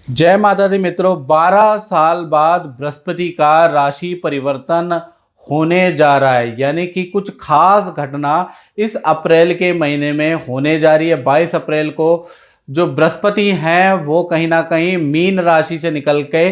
जय माता दी मित्रों। 12 साल बाद बृहस्पति का राशि परिवर्तन होने जा रहा है, यानी कि कुछ खास घटना इस अप्रैल के महीने में होने जा रही है। 22 अप्रैल को जो बृहस्पति हैं वो कहीं ना कहीं मीन राशि से निकल के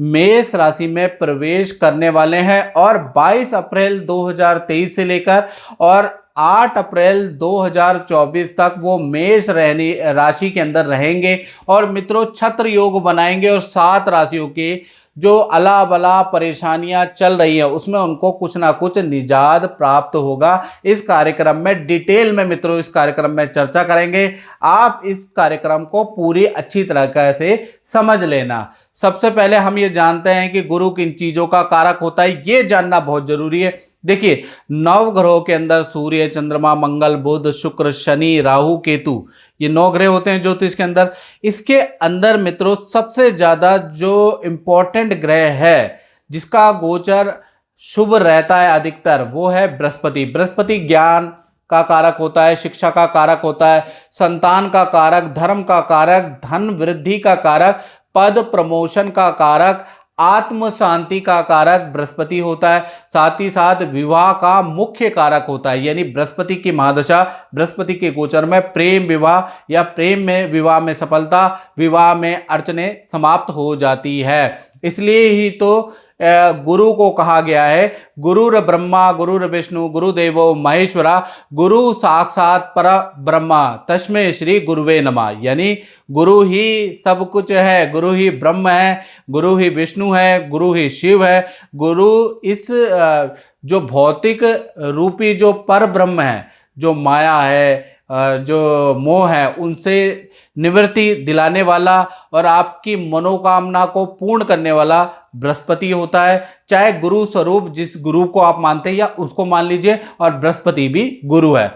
मेष राशि में प्रवेश करने वाले हैं और 22 अप्रैल 2023 से लेकर और 8 अप्रैल 2024 तक वो मेष रहनी राशि के अंदर रहेंगे और मित्रों छत्र योग बनाएंगे और 7 राशियों के जो अला बला परेशानियां चल रही है उसमें उनको कुछ ना कुछ निजात प्राप्त होगा। इस कार्यक्रम में डिटेल में मित्रों इस कार्यक्रम में चर्चा करेंगे। आप इस कार्यक्रम को पूरी अच्छी तरह से समझ लेना। सबसे पहले हम ये जानते हैं कि गुरु किन चीजों का कारक होता है, ये जानना बहुत जरूरी है। देखिए, नव ग्रहों के अंदर सूर्य, चंद्रमा, मंगल, बुध, शुक्र, शनि, राहु, केतु, ये 9 ग्रह होते हैं ज्योतिष के अंदर। इसके अंदर मित्रों सबसे ज्यादा जो इंपॉर्टेंट ग्रह है जिसका गोचर शुभ रहता है अधिकतर, वो है बृहस्पति। बृहस्पति ज्ञान का कारक होता है, शिक्षा का कारक होता है, संतान का कारक, धर्म का कारक, धन वृद्धि का कारक, पद प्रमोशन का कारक, आत्म शांति का कारक बृहस्पति होता है। साथ ही साथ विवाह का मुख्य कारक होता है, यानी बृहस्पति की महादशा, बृहस्पति के गोचर में प्रेम विवाह या प्रेम में विवाह में सफलता, विवाह में अड़चने समाप्त हो जाती है। इसलिए ही तो गुरु को कहा गया है गुरुर ब्रह्मा गुरुर विष्णु गुरुदेवो महेश्वरा गुरु साक्षात पर ब्रह्मा तस्मै श्री गुरुवे नमः। यानी गुरु ही सब कुछ है, गुरु ही ब्रह्म है, गुरु ही विष्णु है, गुरु ही शिव है। गुरु इस जो भौतिक रूपी जो पर ब्रह्म है, जो माया है, जो मोह है, उनसे निवृत्ति दिलाने वाला और आपकी मनोकामना को पूर्ण करने वाला बृहस्पति होता है। चाहे गुरु स्वरूप जिस गुरु को आप मानते हैं या उसको मान लीजिए, और बृहस्पति भी गुरु है।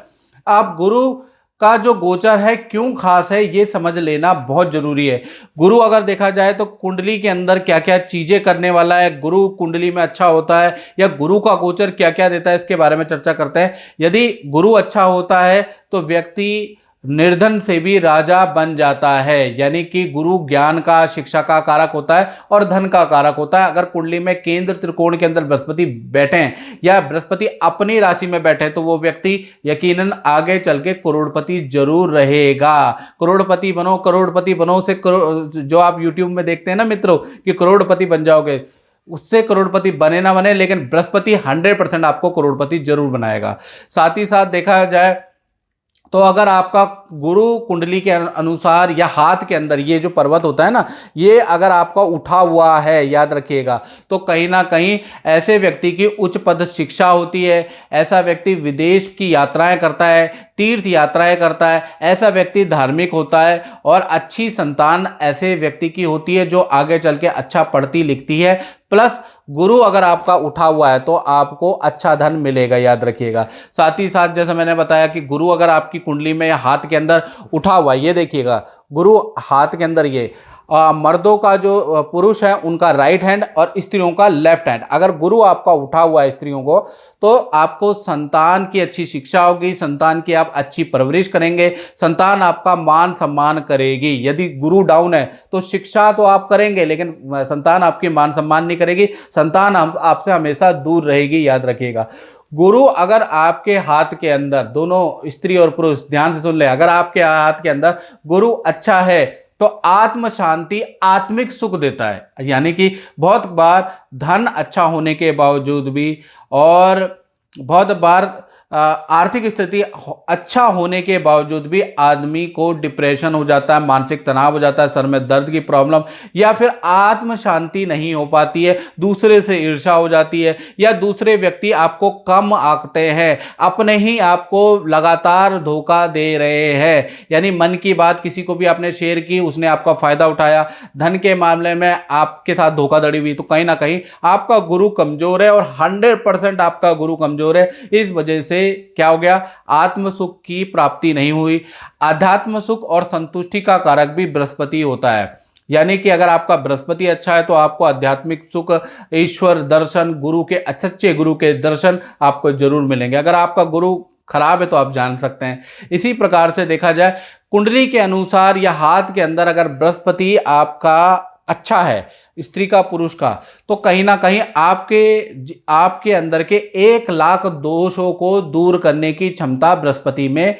आप गुरु का जो गोचर है क्यों खास है ये समझ लेना बहुत जरूरी है। गुरु अगर देखा जाए तो कुंडली के अंदर क्या क्या चीजें करने वाला है, गुरु कुंडली में अच्छा होता है या गुरु का गोचर क्या क्या देता है, इसके बारे में चर्चा करते हैं। यदि गुरु अच्छा होता है तो व्यक्ति निर्धन से भी राजा बन जाता है, यानी कि गुरु ज्ञान का, शिक्षा का कारक होता है और धन का कारक होता है। अगर कुंडली में केंद्र त्रिकोण के अंदर बृहस्पति बैठे हैं या बृहस्पति अपनी राशि में बैठे हैं तो वो व्यक्ति यकीनन आगे चल के करोड़पति जरूर रहेगा। करोड़पति बनो, करोड़पति बनो से जो आप यूट्यूब में देखते हैं ना मित्रों कि करोड़पति बन जाओगे, उससे करोड़पति बने ना बने, लेकिन बृहस्पति 100% आपको करोड़पति जरूर बनाएगा। साथ ही साथ देखा जाए तो अगर आपका गुरु कुंडली के अनुसार या हाथ के अंदर ये जो पर्वत होता है ना, ये अगर आपका उठा हुआ है, याद रखिएगा, तो कहीं ना कहीं ऐसे व्यक्ति की उच्च पद शिक्षा होती है, ऐसा व्यक्ति विदेश की यात्राएं करता है, तीर्थ यात्राएं करता है, ऐसा व्यक्ति धार्मिक होता है और अच्छी संतान ऐसे व्यक्ति की होती है जो आगे चल के अच्छा पढ़ती लिखती है। प्लस गुरु अगर आपका उठा हुआ है तो आपको अच्छा धन मिलेगा, याद रखिएगा। साथ ही साथ जैसा मैंने बताया कि गुरु अगर आपकी कुंडली में या हाथ के अंदर उठा हुआ है, ये देखिएगा गुरु हाथ के अंदर, ये मर्दों का जो पुरुष है उनका राइट हैंड और स्त्रियों का लेफ्ट हैंड, अगर गुरु आपका उठा हुआ है स्त्रियों को, तो आपको संतान की अच्छी शिक्षा होगी, संतान की आप अच्छी परवरिश करेंगे, संतान आपका मान सम्मान करेगी। यदि गुरु डाउन है तो शिक्षा तो आप करेंगे लेकिन संतान आपकी मान सम्मान नहीं करेगी, संतान आपसे हमेशा दूर रहेगी, याद रखिएगा। गुरु अगर आपके हाथ के अंदर, दोनों स्त्री और पुरुष ध्यान से सुन ले, अगर आपके हाथ के अंदर गुरु अच्छा है तो आत्म शांति, आत्मिक सुख देता है। यानी कि बहुत बार धन अच्छा होने के बावजूद भी और बहुत बार आर्थिक स्थिति अच्छा होने के बावजूद भी आदमी को डिप्रेशन हो जाता है, मानसिक तनाव हो जाता है, सर में दर्द की प्रॉब्लम, या फिर आत्म शांति नहीं हो पाती है, दूसरे से ईर्ष्या हो जाती है, या दूसरे व्यक्ति आपको कम आंकते हैं, अपने ही आपको लगातार धोखा दे रहे हैं। यानी मन की बात किसी को भी आपने शेयर की, उसने आपका फायदा उठाया, धन के मामले में आपके साथ धोखाधड़ी हुई, तो कहीं ना कहीं आपका गुरु कमजोर है और 100% आपका गुरु कमजोर है। इस वजह से क्या हो गया, आत्म सुख की प्राप्ति नहीं हुई। आध्यात्म सुख और संतुष्टि का कारक भी बृहस्पति होता है, यानी कि अगर आपका बृहस्पति अच्छा है तो आपको आध्यात्मिक सुख, ईश्वर दर्शन, गुरु के, सच्चे गुरु के दर्शन आपको जरूर मिलेंगे। अगर आपका गुरु खराब है तो आप जान सकते हैं। इसी प्रकार से देखा जाए कुंडली के अनुसार या हाथ के अंदर अगर बृहस्पति आपका अच्छा है, स्त्री का पुरुष का, तो कहीं ना कहीं आपके अंदर के 1 लाख दोषों को दूर करने की क्षमता बृहस्पति में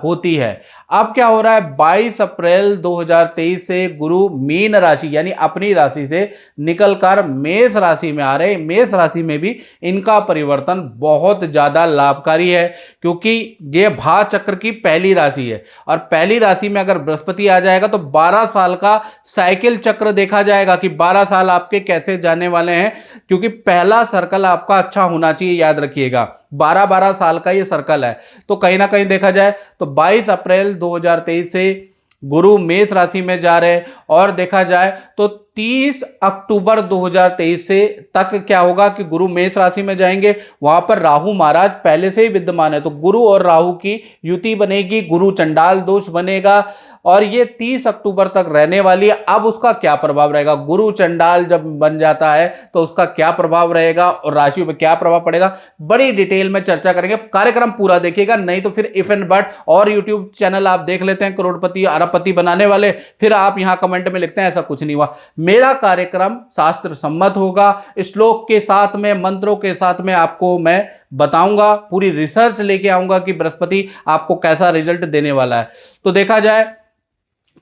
होती है। अब क्या हो रहा है, 22 अप्रैल 2023 से गुरु मीन राशि यानी अपनी राशि से निकलकर मेष राशि में आ रहे। मेष राशि में भी इनका परिवर्तन बहुत ज्यादा लाभकारी है, क्योंकि ये भा चक्र की पहली राशि है और पहली राशि में अगर बृहस्पति आ जाएगा तो 12 साल का साइकिल चक्र देखा जाएगा कि 12 साल आपके कैसे जाने वाले हैं, क्योंकि पहला सर्कल आपका अच्छा होना चाहिए, याद रखिएगा 12-12 साल का ये सर्कल है। तो कहीं ना कहीं देखा जाए तो 22 अप्रैल 2023 से गुरु मेष राशि में जा रहे और देखा जाए तो 30 अक्टूबर 2023 से तक क्या होगा कि गुरु मेष राशि में जाएंगे, वहां पर राहु महाराज पहले से ही विद्यमान है, तो गुरु और राहु की युति बनेगी, गुरु चंडाल दोष बनेगा और ये 30 अक्टूबर तक रहने वाली है। अब उसका क्या प्रभाव रहेगा, गुरु चंडाल जब बन जाता है तो उसका क्या प्रभाव रहेगा और राशि पर क्या प्रभाव पड़ेगा, बड़ी डिटेल में चर्चा करेंगे। कार्यक्रम पूरा देखिएगा, नहीं तो फिर इफ एंड बट और यूट्यूब चैनल आप देख लेते हैं करोड़पति अरबपति बनाने वाले, फिर आप यहां कमेंट में लिखते हैं ऐसा कुछ नहीं हुआ। मेरा कार्यक्रम शास्त्र सम्मत होगा, श्लोक के साथ में, मंत्रों के साथ में आपको मैं बताऊंगा, पूरी रिसर्च लेके आऊंगा कि बृहस्पति आपको कैसा रिजल्ट देने वाला है। तो देखा जाए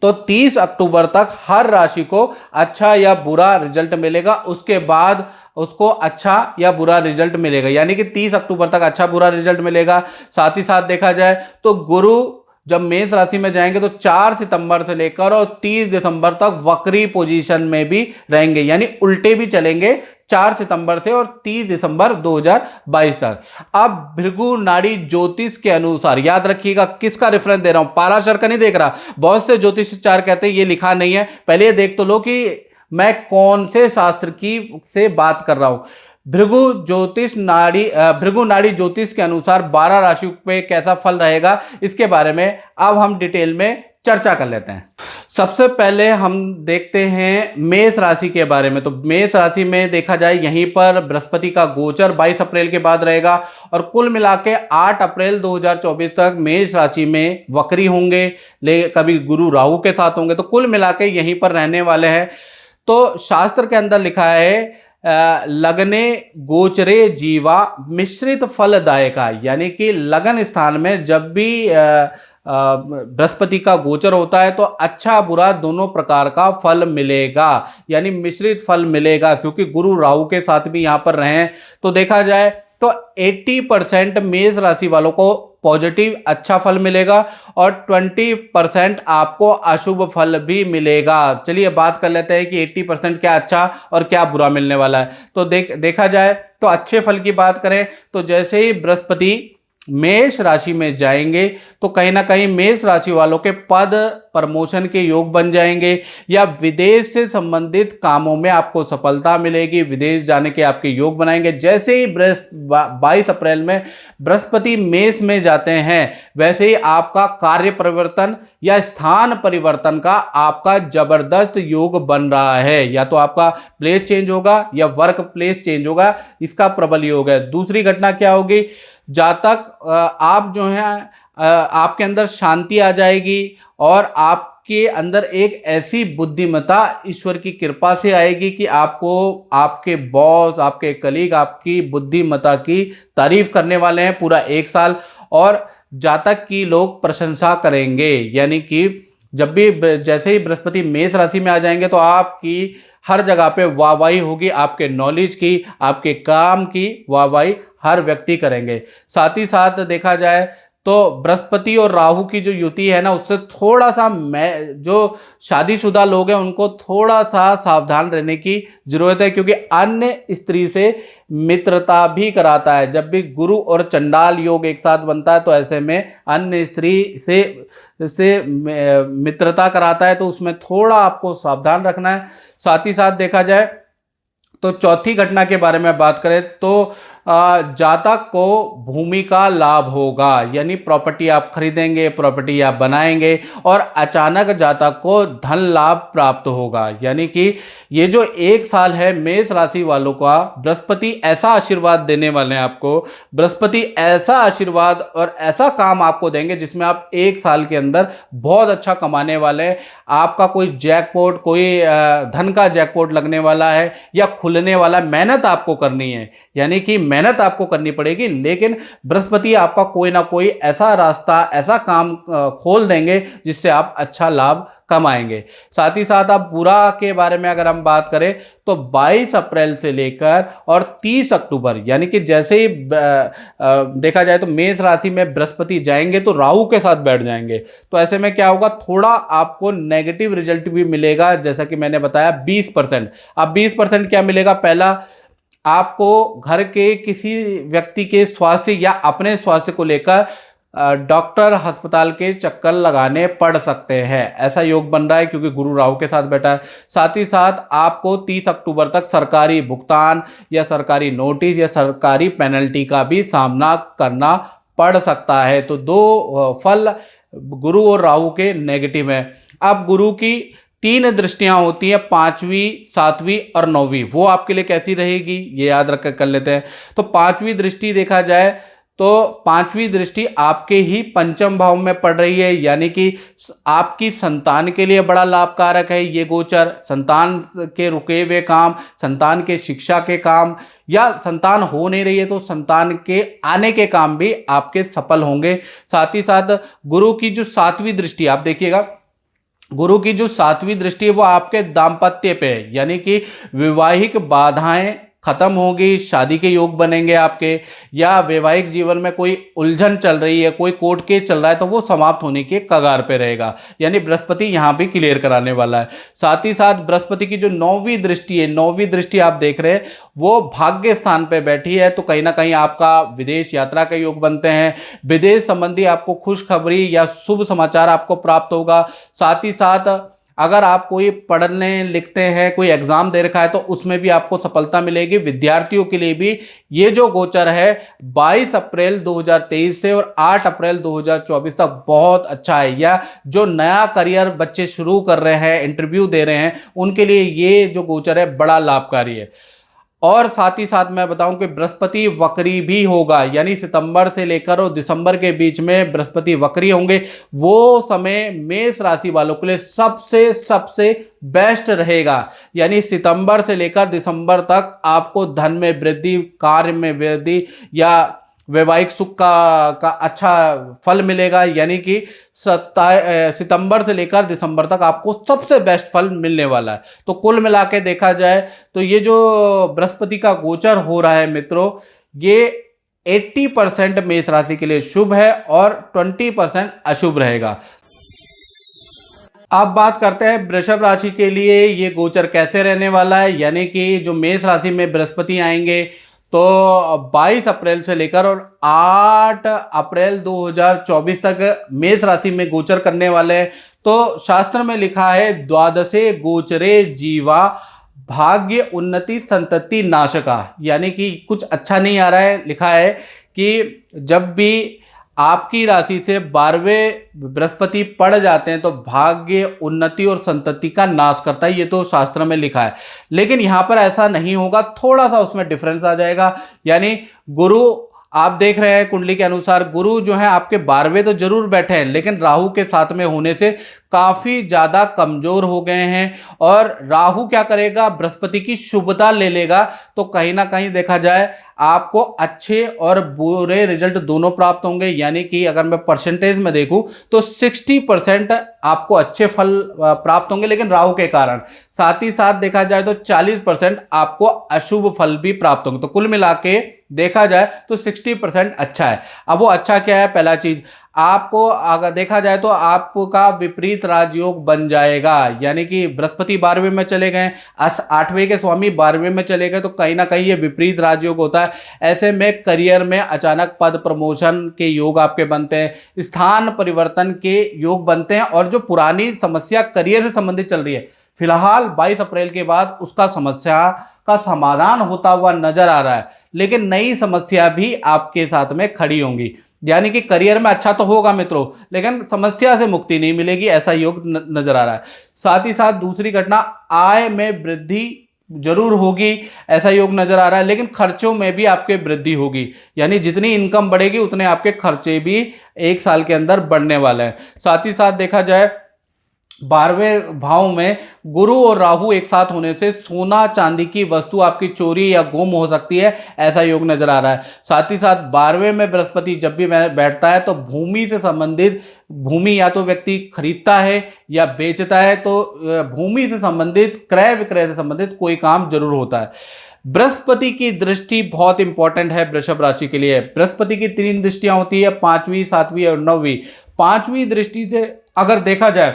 तो 30 अक्टूबर तक हर राशि को अच्छा या बुरा रिजल्ट मिलेगा, उसके बाद उसको अच्छा या बुरा रिजल्ट मिलेगा, यानी कि 30 अक्टूबर तक अच्छा बुरा रिजल्ट मिलेगा। साथ ही साथ देखा जाए तो गुरु जब मेष राशि में जाएंगे तो 4 सितंबर से लेकर और 30 दिसंबर तक वक्री पोजीशन में भी रहेंगे, यानी उल्टे भी चलेंगे 4 सितंबर से और 30 दिसंबर 2022 तक। अब भृगु नाड़ी ज्योतिष के अनुसार, याद रखिएगा किसका रेफरेंस दे रहा हूं, पाराशर का नहीं देख रहा। बहुत से ज्योतिषाचार्य कहते हैं ये लिखा नहीं है, पहले ये देख तो लो कि मैं कौन से शास्त्र की से बात कर रहा हूं। भृगु नाड़ी ज्योतिष के अनुसार 12 राशियों पे कैसा फल रहेगा, इसके बारे में अब हम डिटेल में चर्चा कर लेते हैं। सबसे पहले हम देखते हैं मेष राशि के बारे में। तो मेष राशि में देखा जाए यहीं पर बृहस्पति का गोचर 22 अप्रैल के बाद रहेगा और कुल मिला के 8 अप्रैल 2024 तक मेष राशि में वक्री होंगे, कभी गुरु राहु के साथ होंगे, तो कुल मिला के यहीं पर रहने वाले हैं। तो शास्त्र के अंदर लिखा है लगने गोचरे जीवा मिश्रित फलदायका, यानी कि लगन स्थान में जब भी बृहस्पति का गोचर होता है तो अच्छा बुरा दोनों प्रकार का फल मिलेगा, यानी मिश्रित फल मिलेगा, क्योंकि गुरु राहु के साथ भी यहां पर रहे। तो देखा जाए तो 80% मेष राशि वालों को पॉजिटिव अच्छा फल मिलेगा और 20% आपको अशुभ फल भी मिलेगा। चलिए बात कर लेते हैं कि 80% क्या अच्छा और क्या बुरा मिलने वाला है। तो देखा जाए तो अच्छे फल की बात करें तो जैसे ही बृहस्पति मेष राशि में जाएंगे तो कहीं ना कहीं मेष राशि वालों के पद प्रमोशन के योग बन जाएंगे या विदेश से संबंधित कामों में आपको सफलता मिलेगी, विदेश जाने के आपके योग बनाएंगे। जैसे ही 22 अप्रैल में बृहस्पति मेष में जाते हैं वैसे ही आपका कार्य परिवर्तन या स्थान परिवर्तन का आपका जबरदस्त योग बन रहा है, या तो आपका प्लेस चेंज होगा या वर्क प्लेस चेंज होगा, इसका प्रबल योग है। दूसरी घटना क्या होगी, जातक आप जो है आपके अंदर शांति आ जाएगी और आपके अंदर एक ऐसी बुद्धिमत्ता ईश्वर की कृपा से आएगी कि आपको आपके बॉस, आपके कलीग आपकी बुद्धिमत्ता की तारीफ करने वाले हैं पूरा 1 साल, और जातक की लोग प्रशंसा करेंगे। यानी कि जब भी जैसे ही बृहस्पति मेष राशि में आ जाएंगे तो आपकी हर जगह पे वाहवाही होगी, आपके नॉलेज की, आपके काम की वाहवाही हर व्यक्ति करेंगे। साथ ही साथ देखा जाए तो बृहस्पति और राहु की जो युति है ना, उससे थोड़ा सा जो शादीशुदा लोग हैं उनको थोड़ा सा सावधान रहने की जरूरत है, क्योंकि अन्य स्त्री से मित्रता भी कराता है। जब भी गुरु और चंडाल योग एक साथ बनता है तो ऐसे में अन्य स्त्री से मित्रता कराता है, तो उसमें थोड़ा आपको सावधान रखना है। साथ ही साथ देखा जाए तो चौथी घटना के बारे में बात करें तो जातक को भूमि का लाभ होगा, यानी प्रॉपर्टी आप खरीदेंगे, प्रॉपर्टी आप बनाएंगे और अचानक जातक को धन लाभ प्राप्त होगा। यानी कि ये जो एक साल है मेष राशि वालों का, बृहस्पति ऐसा आशीर्वाद देने वाले हैं आपको, बृहस्पति ऐसा आशीर्वाद और ऐसा काम आपको देंगे जिसमें आप एक साल के अंदर बहुत अच्छा कमाने वाले हैं। आपका कोई जैकपॉट, कोई धन का जैकपॉट लगने वाला है या खुलने वाला। मेहनत आपको करनी है, यानी कि मेहनत आपको करनी पड़ेगी, लेकिन बृहस्पति आपका कोई ना कोई ऐसा रास्ता, ऐसा काम खोल देंगे जिससे आप अच्छा लाभ कमाएंगे। साथ ही साथ आप बुरा के बारे में अगर हम बात करें तो 22 अप्रैल से लेकर और 30 अक्टूबर, यानी कि जैसे ही देखा जाए तो मेष राशि में बृहस्पति जाएंगे तो राहु के साथ बैठ जाएंगे। तो ऐसे में क्या होगा, थोड़ा आपको नेगेटिव रिजल्ट भी मिलेगा, जैसा कि मैंने बताया 20%। अब 20% क्या मिलेगा, पहला आपको घर के किसी व्यक्ति के स्वास्थ्य या अपने स्वास्थ्य को लेकर डॉक्टर, अस्पताल के चक्कर लगाने पड़ सकते हैं, ऐसा योग बन रहा है क्योंकि गुरु राहु के साथ बैठा है। साथ ही साथ आपको 30 अक्टूबर तक सरकारी भुगतान या सरकारी नोटिस या सरकारी पेनल्टी का भी सामना करना पड़ सकता है। तो दो फल गुरु और राहु के नेगेटिव हैं। अब गुरु की 3 दृष्टियां होती हैं, 5वीं, 7वीं और 9वीं, वो आपके लिए कैसी रहेगी ये याद रख कर लेते हैं। तो 5वीं दृष्टि देखा जाए तो 5वीं दृष्टि आपके ही पंचम भाव में पड़ रही है, यानी कि आपकी संतान के लिए बड़ा लाभकारक है ये गोचर। संतान के रुके हुए काम, संतान के शिक्षा के काम, या संतान हो नहीं रही है तो संतान के आने के काम भी आपके सफल होंगे। साथ ही साथ गुरु की जो 7वीं दृष्टि, आप देखिएगा गुरु की जो 7वीं दृष्टि है वो आपके दाम्पत्य पे है, यानी कि वैवाहिक बाधाएं खत्म होगी, शादी के योग बनेंगे आपके, या वैवाहिक जीवन में कोई उलझन चल रही है, कोई कोर्ट केस चल रहा है तो वो समाप्त होने के कगार पे रहेगा, यानी बृहस्पति यहाँ भी क्लियर कराने वाला है। साथ ही साथ बृहस्पति की जो 9वीं दृष्टि है, 9वीं दृष्टि आप देख रहे हैं वो भाग्य स्थान पे बैठी है, तो कहीं ना कहीं आपका विदेश यात्रा के योग बनते हैं, विदेश संबंधी आपको खुशखबरी या शुभ समाचार आपको प्राप्त होगा। साथ ही साथ अगर आप कोई पढ़ने लिखते हैं, कोई एग्जाम दे रखा है तो उसमें भी आपको सफलता मिलेगी। विद्यार्थियों के लिए भी ये जो गोचर है 22 अप्रैल 2023 से और 8 अप्रैल 2024 तक बहुत अच्छा है। या जो नया करियर बच्चे शुरू कर रहे हैं, इंटरव्यू दे रहे हैं, उनके लिए ये जो गोचर है बड़ा लाभकारी है। और साथ ही साथ मैं बताऊं कि बृहस्पति वक्री भी होगा, यानी सितंबर से लेकर और दिसंबर के बीच में बृहस्पति वक्री होंगे। वो समय मेष राशि वालों के लिए सबसे बेस्ट रहेगा, यानी सितंबर से लेकर दिसंबर तक आपको धन में वृद्धि, कार्य में वृद्धि या वैवाहिक सुख का अच्छा फल मिलेगा, यानी कि सितंबर से लेकर दिसंबर तक आपको सबसे बेस्ट फल मिलने वाला है। तो कुल मिला के देखा जाए तो ये जो बृहस्पति का गोचर हो रहा है मित्रों, ये 80% मेष राशि के लिए शुभ है और 20% अशुभ रहेगा। अब बात करते हैं वृषभ राशि के लिए ये गोचर कैसे रहने वाला है, यानी कि जो मेष राशि में बृहस्पति आएंगे तो 22 अप्रैल से लेकर और 8 अप्रैल 2024 तक मेष राशि में गोचर करने वाले हैं। तो शास्त्र में लिखा है द्वादशे गोचरे जीवा भाग्य उन्नति संतति नाशका, यानी कि कुछ अच्छा नहीं आ रहा है। लिखा है कि जब भी आपकी राशि से 12वें बृहस्पति पड़ जाते हैं तो भाग्य, उन्नति और संतति का नाश करता है, ये तो शास्त्र में लिखा है। लेकिन यहाँ पर ऐसा नहीं होगा, थोड़ा सा उसमें डिफरेंस आ जाएगा। यानी गुरु आप देख रहे हैं कुंडली के अनुसार गुरु जो है आपके 12वें तो जरूर बैठे हैं, लेकिन राहु के साथ में होने से काफी ज्यादा कमजोर हो गए हैं। और राहु क्या करेगा, बृहस्पति की शुभता ले लेगा। तो कहीं ना कहीं देखा जाए आपको अच्छे और बुरे रिजल्ट दोनों प्राप्त होंगे, यानी कि अगर मैं परसेंटेज में देखूं तो 60% आपको अच्छे फल प्राप्त होंगे लेकिन राहु के कारण। साथ ही साथ देखा जाए तो 40% आपको अशुभ फल भी प्राप्त होंगे। तो कुल मिला के देखा जाए तो 60% अच्छा है। अब वो अच्छा क्या है, पहला चीज आपको अगर देखा जाए तो आपका विपरीत राजयोग बन जाएगा, यानी कि बृहस्पति 12वें में चले गए, 8वें के स्वामी 12वें में चले गए, तो कहीं ना कहीं ये विपरीत राजयोग होता है। ऐसे में करियर में अचानक पद प्रमोशन के योग आपके बनते हैं, स्थान परिवर्तन के योग बनते हैं, और जो पुरानी समस्या करियर से संबंधित चल रही है, फिलहाल 22 अप्रैल के बाद उसका समस्या का समाधान होता हुआ नजर आ रहा है, लेकिन नई समस्या भी आपके साथ में खड़ी होंगी। यानी कि करियर में अच्छा तो होगा मित्रों, लेकिन समस्या से मुक्ति नहीं मिलेगी, ऐसा योग नजर आ रहा है। साथ ही साथ दूसरी घटना, आय में वृद्धि जरूर होगी, ऐसा योग नजर आ रहा है, लेकिन खर्चों में भी आपके वृद्धि होगी। यानी जितनी इनकम बढ़ेगी उतने आपके खर्चे भी एक साल के अंदर बढ़ने वाले हैं। साथ ही साथ देखा जाए 12वें भाव में गुरु और राहु एक साथ होने से सोना चांदी की वस्तु आपकी चोरी या गुम हो सकती है, ऐसा योग नजर आ रहा है। साथ ही साथ 12वें में बृहस्पति जब भी बैठता है तो भूमि से संबंधित, भूमि या तो व्यक्ति खरीदता है या बेचता है, तो भूमि से संबंधित, क्रय विक्रय से संबंधित कोई काम जरूर होता है। बृहस्पति की दृष्टि बहुत इंपॉर्टेंट है वृषभ राशि के लिए। बृहस्पति की 3 दृष्टियां होती है, 5वीं, 7वीं और 9वीं। 5वीं दृष्टि से अगर देखा जाए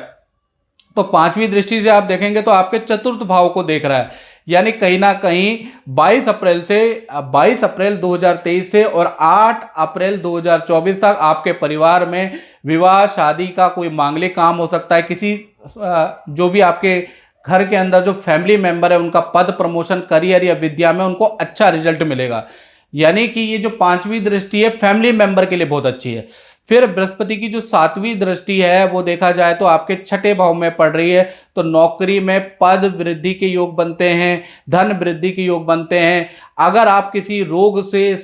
तो 5वीं दृष्टि से आप देखेंगे तो आपके चतुर्थ भाव को देख रहा है। यानी कहीं ना कहीं 22 अप्रैल 2023 से और 8 अप्रैल 2024 तक आपके परिवार में विवाह, शादी का कोई मांगलिक काम हो सकता है। किसी जो भी आपके घर के अंदर जो फैमिली मेंबर है उनका पद, प्रमोशन, करियर या विद्या में उनको अच्छा रिजल्ट मिलेगा। यानी कि ये जो 5वीं दृष्टि है फैमिली मेंबर के लिए बहुत अच्छी है। फिर बृहस्पति की जो 7वीं दृष्टि है वो देखा जाए तो आपके 6ठे भाव में पड़ रही है, तो नौकरी में पद वृद्धि के योग बनते हैं, धन वृद्धि के योग बनते हैं। अगर आप किसी रोग से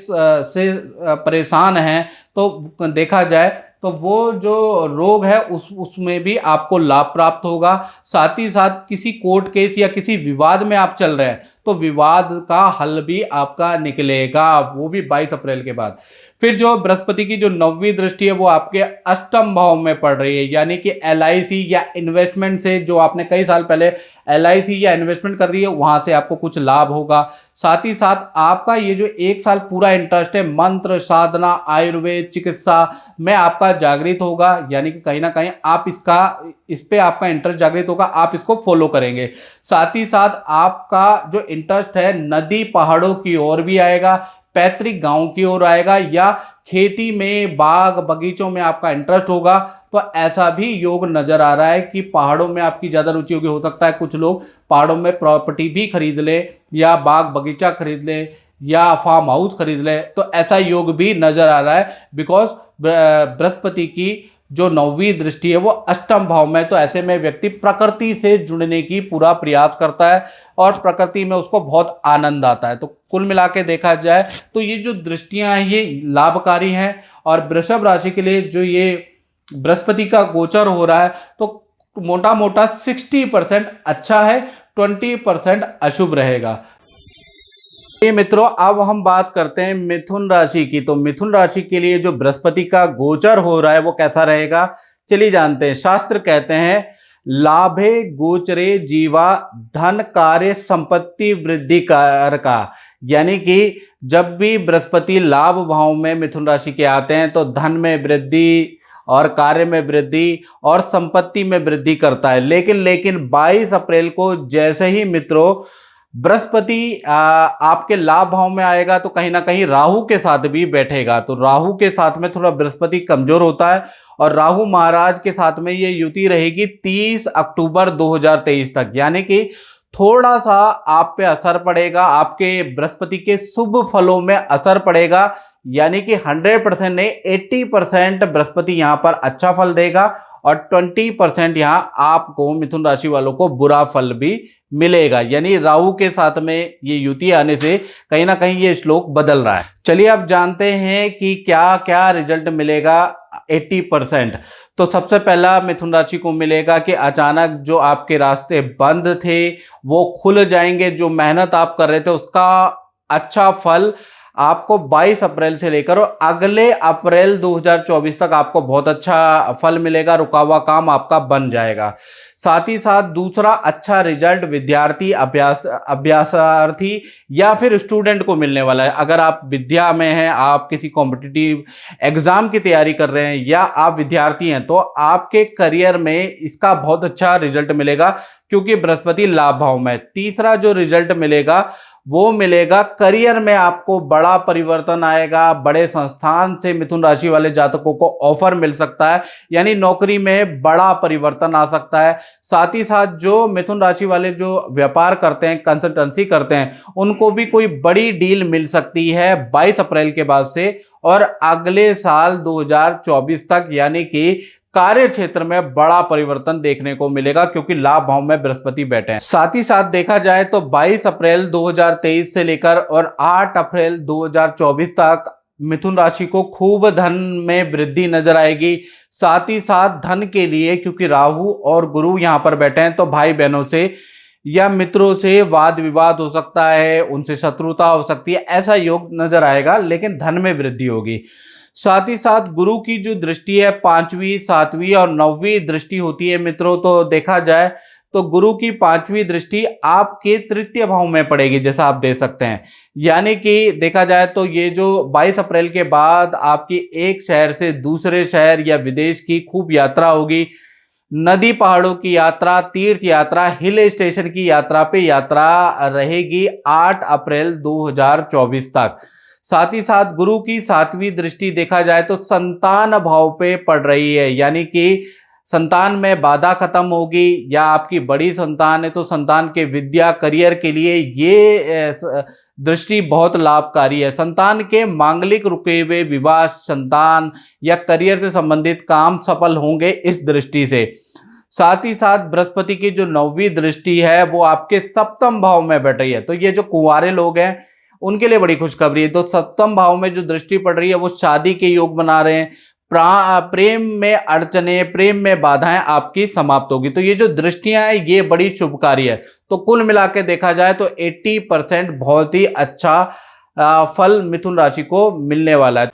परेशान हैं तो देखा जाए तो वो जो रोग है उसमें भी आपको लाभ प्राप्त होगा। साथ ही साथ किसी कोर्ट केस या किसी विवाद में आप चल रहे हैं तो विवाद का हल भी आपका निकलेगा, वो भी 22 अप्रैल के बाद। फिर जो बृहस्पति की जो 9वीं दृष्टि है वो आपके 8म भाव में पड़ रही है। यानी कि LIC या इन्वेस्टमेंट से, जो आपने कई साल पहले LIC या इन्वेस्टमेंट कर रही है, वहां से आपको कुछ लाभ होगा। साथ ही साथ आपका ये जो 1 साल पूरा इंटरेस्ट है मंत्र, साधना, आयुर्वेद, चिकित्सा में आपका जागृत होगा। यानी कि कहीं ना कहीं आप इस पे आपका इंटरेस्ट जागृत होगा, आप इसको फॉलो करेंगे। साथ ही साथ आपका जो इंटरेस्ट है नदी पहाड़ों की ओर भी आएगा, पैतृक गांव की ओर आएगा, या खेती में, बाग बगीचों में आपका इंटरेस्ट होगा। तो ऐसा भी योग नजर आ रहा है कि पहाड़ों में आपकी ज्यादा रुचि होगी। हो सकता है कुछ लोग पहाड़ों में प्रॉपर्टी भी खरीद ले, या बाग बगीचा खरीद ले, या फार्म हाउस खरीद ले, तो ऐसा योग भी नजर आ रहा है। बिकॉज बृहस्पति की जो 9वीं दृष्टि है वो 8म भाव में, तो ऐसे में व्यक्ति प्रकृति से जुड़ने की पूरा प्रयास करता है और प्रकृति में उसको बहुत आनंद आता है। तो कुल मिला के देखा जाए तो ये जो दृष्टियां हैं ये लाभकारी हैं। और वृषभ राशि के लिए जो ये बृहस्पति का गोचर हो रहा है तो मोटा मोटा 60% अच्छा है, 20% अशुभ रहेगा। मित्रों अब हम बात करते हैं मिथुन राशि की। तो मिथुन राशि के लिए जो बृहस्पति का गोचर हो रहा है वो कैसा रहेगा, चलिए जानते हैं। शास्त्र कहते हैं लाभे गोचरे जीवा धन कार्य संपत्ति वृद्धि कारका। यानी कि जब भी बृहस्पति लाभ भाव में मिथुन राशि के आते हैं तो धन में वृद्धि और कार्य में वृद्धि और संपत्ति में वृद्धि करता है। लेकिन 22 अप्रैल को जैसे ही मित्रों बृहस्पति आपके लाभ भाव में आएगा तो कहीं ना कहीं राहु के साथ भी बैठेगा। तो राहु के साथ में थोड़ा बृहस्पति कमजोर होता है और राहु महाराज के साथ में ये युति रहेगी 30 अक्टूबर 2023 तक। यानी कि थोड़ा सा आप पे असर पड़ेगा, आपके बृहस्पति के शुभ फलों में असर पड़ेगा। यानी कि 100% नहीं 80% बृहस्पति यहां पर अच्छा फल देगा और 20% यहां आपको मिथुन राशि वालों को बुरा फल भी मिलेगा। यानी राहु के साथ में ये युति आने से कहीं ना कहीं ये श्लोक बदल रहा है। चलिए अब जानते हैं कि क्या क्या रिजल्ट मिलेगा 80%। तो सबसे पहला मिथुन राशि को मिलेगा कि अचानक जो आपके रास्ते बंद थे वो खुल जाएंगे। जो मेहनत आप कर रहे थे उसका अच्छा फल आपको 22 अप्रैल से लेकर और अगले अप्रैल 2024 तक आपको बहुत अच्छा फल मिलेगा, रुका हुआ काम आपका बन जाएगा। साथ ही साथ दूसरा अच्छा रिजल्ट विद्यार्थी, अभ्यासार्थी या फिर स्टूडेंट को मिलने वाला है। अगर आप विद्या में हैं, आप किसी कॉम्पिटिटिव एग्जाम की तैयारी कर रहे हैं या आप विद्यार्थी हैं तो आपके करियर में इसका बहुत अच्छा रिजल्ट मिलेगा क्योंकि बृहस्पति लाभ भाव में। तीसरा जो रिजल्ट मिलेगा वो मिलेगा। करियर में आपको बड़ा परिवर्तन आएगा, बड़े संस्थान से मिथुन राशि वाले जातकों को ऑफर मिल सकता है, यानी नौकरी में बड़ा परिवर्तन आ सकता है। साथ ही साथ जो मिथुन राशि वाले जो व्यापार करते हैं, कंसल्टेंसी करते हैं, उनको भी कोई बड़ी डील मिल सकती है 22 अप्रैल के बाद से और अगले साल 2024 तक, यानी कि कार्य क्षेत्र में बड़ा परिवर्तन देखने को मिलेगा क्योंकि लाभ भाव में बृहस्पति बैठे हैं। साथ ही साथ देखा जाए तो 22 अप्रैल 2023 से लेकर और 8 अप्रैल 2024 तक मिथुन राशि को खूब धन में वृद्धि नजर आएगी। साथ ही साथ धन के लिए, क्योंकि राहु और गुरु यहां पर बैठे हैं, तो भाई बहनों से या मित्रों से वाद विवाद हो सकता है, उनसे शत्रुता हो सकती है, ऐसा योग नजर आएगा, लेकिन धन में वृद्धि होगी। साथ ही साथ गुरु की जो दृष्टि है 5वीं 7वीं और 9वीं दृष्टि होती है मित्रों, तो देखा जाए तो गुरु की 5वीं दृष्टि आपके तृतीय भाव में पड़ेगी, जैसा आप देख सकते हैं। यानी कि देखा जाए तो ये जो 22 अप्रैल के बाद आपकी एक शहर से दूसरे शहर या विदेश की खूब यात्रा होगी, नदी पहाड़ों की यात्रा, तीर्थ यात्रा, हिल स्टेशन की यात्रा पे यात्रा रहेगी 8 अप्रैल 2024 तक। साथ ही साथ गुरु की 7वीं दृष्टि देखा जाए तो संतान भाव पे पड़ रही है, यानी कि संतान में बाधा खत्म होगी, या आपकी बड़ी संतान है तो संतान के विद्या करियर के लिए ये दृष्टि बहुत लाभकारी है। संतान के मांगलिक रुके हुए विवाह, संतान या करियर से संबंधित काम सफल होंगे इस दृष्टि से। साथ ही साथ बृहस्पति की जो 9वीं दृष्टि है वो आपके सप्तम भाव में बैठ रही है, तो ये जो कुंवारे लोग हैं उनके लिए बड़ी खुशखबरी है। तो सप्तम भाव में जो दृष्टि पड़ रही है वो शादी के योग बना रहे हैं, प्रेम में अड़चने, प्रेम में बाधाएं आपकी समाप्त होगी। तो ये जो दृष्टियां हैं ये बड़ी शुभकारी है। तो कुल मिला के देखा जाए तो 80% बहुत ही अच्छा फल मिथुन राशि को मिलने वाला है।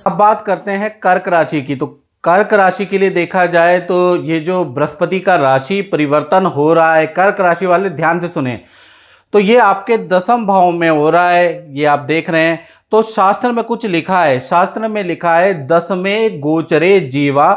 अब बात करते हैं कर्क राशि की। तो कर्क राशि के लिए देखा जाए तो ये जो बृहस्पति का राशि परिवर्तन हो रहा है, कर्क राशि वाले ध्यान से सुने, तो ये आपके 10वें भाव में हो रहा है, ये आप देख रहे हैं। तो शास्त्र में कुछ लिखा है, शास्त्र में लिखा है 10वें गोचरे जीवा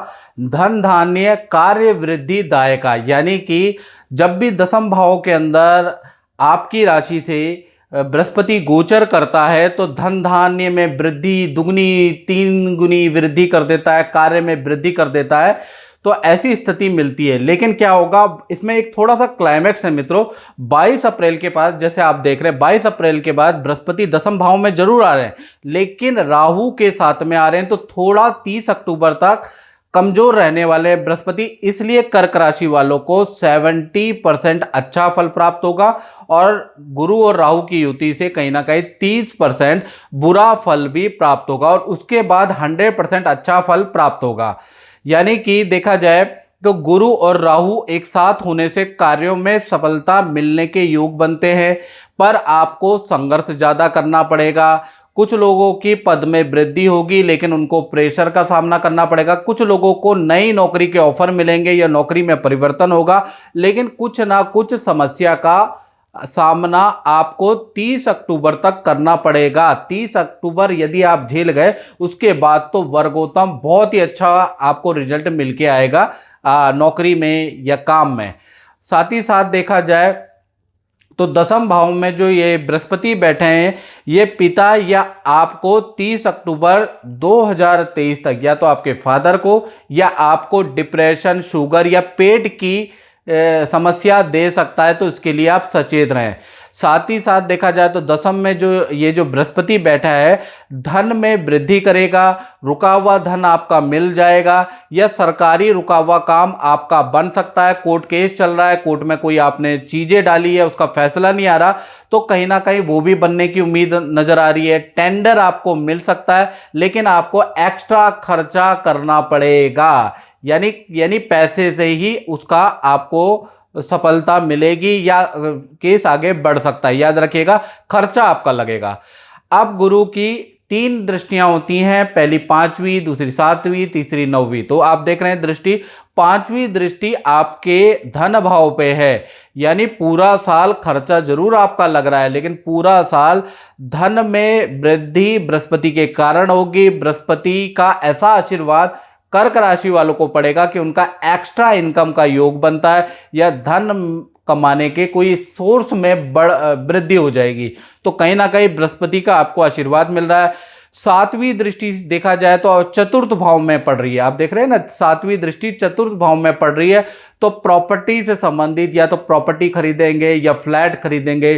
धन धान्य कार्य वृद्धि दायका, यानी कि जब भी 10वें भाव के अंदर आपकी राशि से बृहस्पति गोचर करता है तो धन धान्य में वृद्धि, दुगनी तीन गुनी वृद्धि कर देता है, कार्य में वृद्धि कर देता है। तो ऐसी स्थिति मिलती है। लेकिन क्या होगा, इसमें एक थोड़ा सा क्लाइमैक्स है मित्रों। 22 अप्रैल के बाद, जैसे आप देख रहे हैं 22 अप्रैल के बाद बृहस्पति 10वें भाव में जरूर आ रहे हैं, लेकिन राहु के साथ में आ रहे हैं, तो थोड़ा 30 अक्टूबर तक कमजोर रहने वाले बृहस्पति, इसलिए कर्क राशि वालों को 70% अच्छा फल प्राप्त होगा और गुरु और राहु की युति से कहीं ना कहीं 30% बुरा फल भी प्राप्त होगा और उसके बाद 100% अच्छा फल प्राप्त होगा। यानी कि देखा जाए तो गुरु और राहु एक साथ होने से कार्यों में सफलता मिलने के योग बनते हैं, पर आपको संघर्ष ज्यादा करना पड़ेगा। कुछ लोगों की पद में वृद्धि होगी लेकिन उनको प्रेशर का सामना करना पड़ेगा। कुछ लोगों को नई नौकरी के ऑफर मिलेंगे या नौकरी में परिवर्तन होगा, लेकिन कुछ ना कुछ समस्या का सामना आपको 30 अक्टूबर तक करना पड़ेगा। 30 अक्टूबर यदि आप झेल गए, उसके बाद तो वर्गोत्तम बहुत ही अच्छा आपको रिजल्ट मिलके आएगा नौकरी में या काम में। साथ ही साथ देखा जाए तो 10वें भाव में जो ये बृहस्पति बैठे हैं, ये पिता या आपको 30 अक्टूबर 2023 तक या तो आपके फादर को या आपको डिप्रेशन, शुगर या पेट की समस्या दे सकता है, तो इसके लिए आप सचेत रहें। साथ ही साथ देखा जाए तो 10वें में जो ये जो बृहस्पति बैठा है, धन में वृद्धि करेगा, रुका हुआ धन आपका मिल जाएगा या सरकारी रुका हुआ काम आपका बन सकता है। कोर्ट केस चल रहा है, कोर्ट में कोई आपने चीजें डाली है, उसका फैसला नहीं आ रहा, तो कहीं ना कहीं वो भी बनने की उम्मीद नजर आ रही है। टेंडर आपको मिल सकता है, लेकिन आपको एक्स्ट्रा खर्चा करना पड़ेगा, यानी पैसे से ही उसका आपको सफलता मिलेगी या केस आगे बढ़ सकता है। याद रखिएगा, खर्चा आपका लगेगा। अब गुरु की 3 दृष्टियां होती हैं, पहली 5वीं, दूसरी 7वीं, तीसरी 9वीं। तो आप देख रहे हैं दृष्टि 5वीं दृष्टि आपके धन भाव पे है, यानी पूरा साल खर्चा जरूर आपका लग रहा है, लेकिन पूरा साल धन में वृद्धि बृहस्पति के कारण होगी। बृहस्पति का ऐसा आशीर्वाद कर्क राशि वालों को पड़ेगा कि उनका एक्स्ट्रा इनकम का योग बनता है या धन कमाने के कोई सोर्स में वृद्धि हो जाएगी। तो कहीं ना कहीं बृहस्पति का आपको आशीर्वाद मिल रहा है। सातवीं दृष्टि देखा जाए तो चतुर्थ भाव में पड़ रही है, आप देख रहे हैं ना, सातवीं दृष्टि चतुर्थ भाव में पड़ रही है। तो प्रॉपर्टी से संबंधित, या तो प्रॉपर्टी खरीदेंगे या फ्लैट खरीदेंगे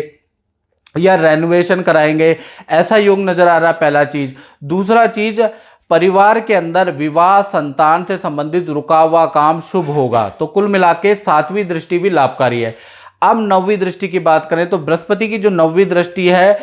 या रेनोवेशन कराएंगे, ऐसा योग नजर आ रहा है, पहला चीज। दूसरा चीज, परिवार के अंदर विवाह संतान से संबंधित रुका हुआ काम शुभ होगा। तो कुल मिला के सातवीं दृष्टि भी लाभकारी है। अब नौवीं दृष्टि की बात करें तो बृहस्पति की जो नौवीं दृष्टि है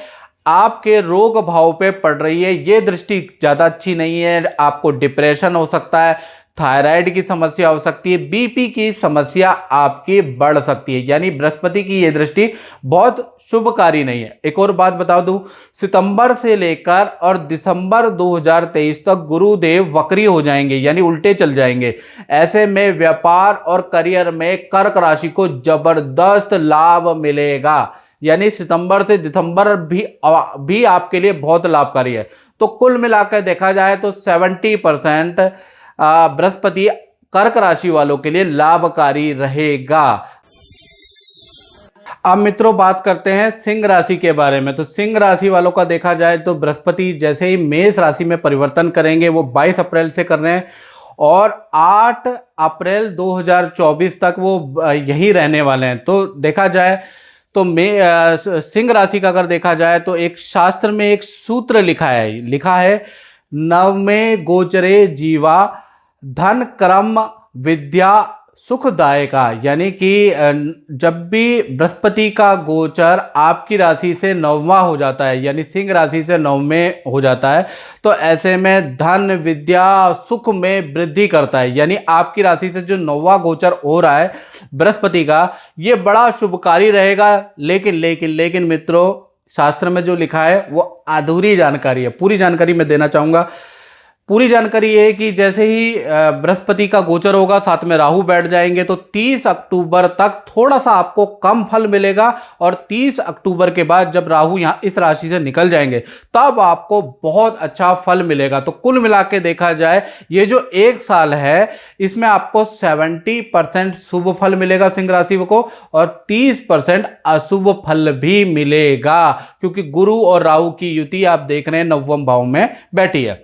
आपके रोग भाव पे पड़ रही है। ये दृष्टि ज़्यादा अच्छी नहीं है, आपको डिप्रेशन हो सकता है, थायराइड की समस्या हो सकती है, बीपी की समस्या आपकी बढ़ सकती है। यानी बृहस्पति की ये दृष्टि बहुत शुभकारी नहीं है। एक और बात बता दूं, सितंबर से लेकर और दिसंबर 2023 तक गुरुदेव वक्री हो जाएंगे, यानी उल्टे चल जाएंगे। ऐसे में व्यापार और करियर में कर्क राशि को जबरदस्त लाभ मिलेगा। यानी सितंबर से दिसंबर भी आपके लिए बहुत लाभकारी है। तो कुल मिलाकर देखा जाए तो 70% बृहस्पति कर्क राशि वालों के लिए लाभकारी रहेगा। अब मित्रों बात करते हैं सिंह राशि के बारे में। तो सिंह राशि वालों का देखा जाए तो बृहस्पति जैसे ही मेष राशि में परिवर्तन करेंगे, वो 22 अप्रैल से कर रहे हैं और 8 अप्रैल 2024 तक वो यही रहने वाले हैं। तो देखा जाए तो सिंह राशि का अगर देखा जाए तो एक शास्त्र में एक सूत्र लिखा है नवमे गोचरे जीवा धन कर्म विद्या सुखदायका। यानी कि जब भी बृहस्पति का गोचर आपकी राशि से नववां हो जाता है, यानी सिंह राशि से नवमें हो जाता है, तो ऐसे में धन विद्या सुख में वृद्धि करता है। यानी आपकी राशि से जो नववां गोचर हो रहा है बृहस्पति का, ये बड़ा शुभकारी रहेगा। लेकिन मित्रों, शास्त्र में जो लिखा है वो अधूरी जानकारी है। पूरी जानकारी मैं देना चाहूँगा। पूरी जानकारी ये है कि जैसे ही बृहस्पति का गोचर होगा, साथ में राहु बैठ जाएंगे, तो 30 अक्टूबर तक थोड़ा सा आपको कम फल मिलेगा और 30 अक्टूबर के बाद जब राहु यहाँ इस राशि से निकल जाएंगे तब आपको बहुत अच्छा फल मिलेगा। तो कुल मिला के देखा जाए ये जो एक साल है इसमें आपको 70% शुभ फल मिलेगा सिंह राशि को और 30% अशुभ फल भी मिलेगा, क्योंकि गुरु और राहु की युति आप देख रहे हैं नवम भाव में बैठी है।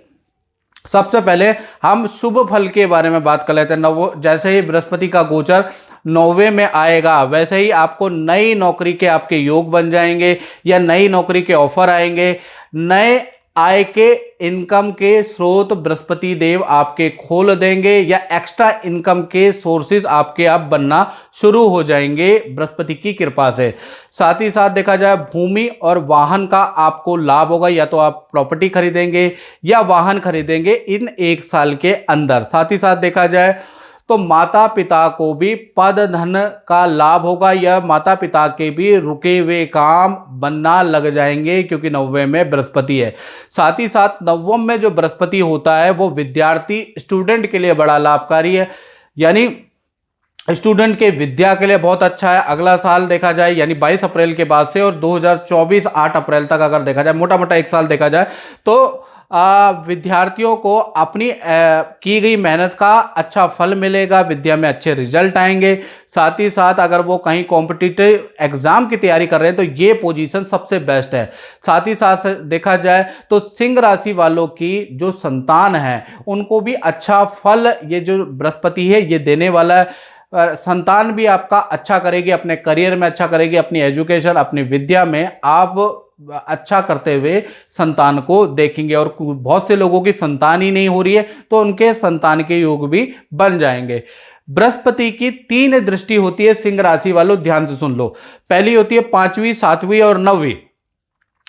सबसे पहले हम शुभ फल के बारे में बात कर लेते हैं। जैसे ही बृहस्पति का गोचर 9वें में आएगा वैसे ही आपको नई नौकरी के आपके योग बन जाएंगे या नई नौकरी के ऑफर आएंगे। नए आय के इनकम के स्रोत बृहस्पति देव आपके खोल देंगे या एक्स्ट्रा इनकम के सोर्सेज आपके आप बनना शुरू हो जाएंगे बृहस्पति की कृपा से। साथ ही साथ देखा जाए भूमि और वाहन का आपको लाभ होगा, या तो आप प्रॉपर्टी खरीदेंगे या वाहन खरीदेंगे इन एक साल के अंदर। साथ ही साथ देखा जाए तो माता पिता को भी पद धन का लाभ होगा या माता पिता के भी रुके हुए काम बनना लग जाएंगे, क्योंकि 9वें में बृहस्पति है। साथ ही साथ 9वें में जो बृहस्पति होता है वो विद्यार्थी स्टूडेंट के लिए बड़ा लाभकारी है, यानी स्टूडेंट के विद्या के लिए बहुत अच्छा है। अगला साल देखा जाए यानी 22 अप्रैल के बाद से और 2024 8 अप्रैल तक अगर देखा जाए, मोटा मोटा एक साल देखा जाए, तो विद्यार्थियों को अपनी की गई मेहनत का अच्छा फल मिलेगा, विद्या में अच्छे रिजल्ट आएंगे। साथ ही साथ अगर वो कहीं कॉम्पिटिटिव एग्जाम की तैयारी कर रहे हैं तो ये पोजीशन सबसे बेस्ट है। साथ ही साथ देखा जाए तो सिंह राशि वालों की जो संतान है उनको भी अच्छा फल ये जो बृहस्पति है ये देने वाला है। संतान भी आपका अच्छा करेगी, अपने करियर में अच्छा करेगी, अपनी एजुकेशन अपनी विद्या में आप अच्छा करते हुए संतान को देखेंगे। और बहुत से लोगों की संतान ही नहीं हो रही है तो उनके संतान के योग भी बन जाएंगे। बृहस्पति की 3 दृष्टि होती है सिंह राशि वालों, ध्यान से सुन लो। पहली होती है 5वीं 7वीं और 9वीं।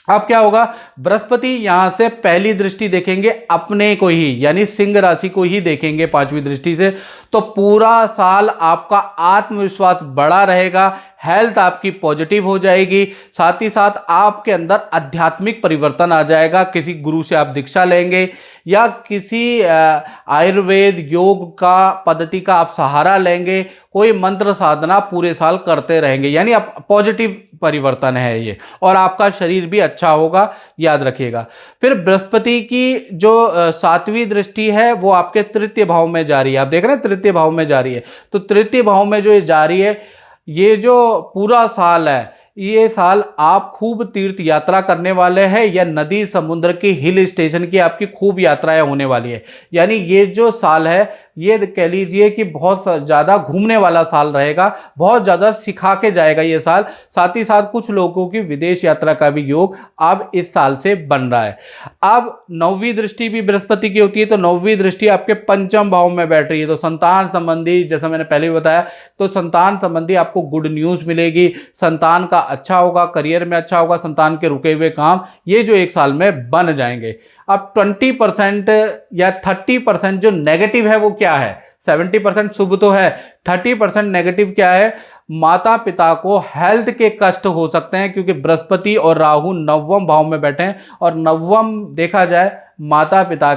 अब क्या होगा, बृहस्पति यहां से पहली दृष्टि देखेंगे अपने को ही, यानी सिंह राशि को ही देखेंगे 5वीं दृष्टि से। तो पूरा साल आपका आत्मविश्वास बढ़ा रहेगा, हेल्थ आपकी पॉजिटिव हो जाएगी। साथ ही साथ आपके अंदर आध्यात्मिक परिवर्तन आ जाएगा। किसी गुरु से आप दीक्षा लेंगे या किसी आयुर्वेद योग का पद्धति का आप सहारा लेंगे, कोई मंत्र साधना पूरे साल करते रहेंगे, यानी आप पॉजिटिव परिवर्तन है ये, और आपका शरीर भी अच्छा होगा, याद रखिएगा। फिर बृहस्पति की जो 7वीं दृष्टि है वो आपके तृतीय भाव में जा रही है। आप देख रहे हैं तृतीय भाव में जा रही है, तो तृतीय भाव में जो ये जा रही है ये जो पूरा साल है, ये साल आप खूब तीर्थ यात्रा करने वाले हैं, या नदी समुद्र की हिल स्टेशन की आपकी खूब यात्राएं होने वाली है। यानी ये जो साल है, ये कह लीजिए कि बहुत ज़्यादा घूमने वाला साल रहेगा, बहुत ज़्यादा सिखा के जाएगा ये साल। साथ ही साथ कुछ लोगों की विदेश यात्रा का भी योग अब इस साल से बन रहा है। अब नौवीं दृष्टि भी बृहस्पति की होती है, तो नौवीं दृष्टि आपके पंचम भाव में बैठ रही है, तो संतान संबंधी, जैसा मैंने पहले भी बताया, तो संतान संबंधी आपको गुड न्यूज़ मिलेगी, संतान का अच्छा होगा, करियर में अच्छा होगा, संतान के रुके हुए काम ये जो एक साल में बन जाएंगे। अब 20% या 30% जो नेगेटिव है वो क्या है? 70% शुभ तो है, 30% नेगेटिव क्या है? माता पिता को हेल्थ के कष्ट हो सकते हैं, क्योंकि बृहस्पति और राहु नवम भाव में बैठे हैं, और नवम देखा जाए माता पिता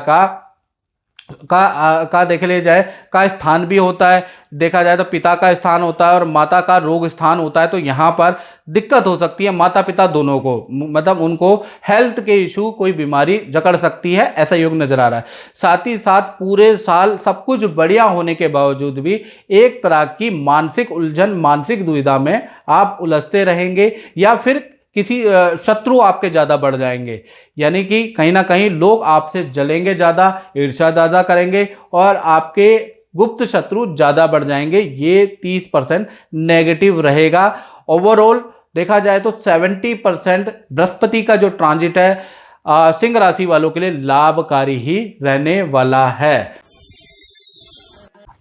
का देख लिया जाए का स्थान भी होता है, देखा जाए तो पिता का स्थान होता है और माता का रोग स्थान होता है। तो यहाँ पर दिक्कत हो सकती है माता पिता दोनों को, मतलब उनको हेल्थ के इशू, कोई बीमारी जकड़ सकती है, ऐसा योग नजर आ रहा है। साथ ही साथ पूरे साल सब कुछ बढ़िया होने के बावजूद भी एक तरह की मानसिक उलझन, मानसिक दुविधा में आप उलझते रहेंगे, या फिर किसी शत्रु आपके ज़्यादा बढ़ जाएंगे, यानी कि कहीं ना कहीं लोग आपसे जलेंगे ज़्यादा, ईर्ष्या ज़्यादा करेंगे, और आपके गुप्त शत्रु ज़्यादा बढ़ जाएंगे। ये 30% नेगेटिव रहेगा। ओवरऑल देखा जाए तो 70% बृहस्पति का जो ट्रांजिट है सिंह राशि वालों के लिए लाभकारी ही रहने वाला है।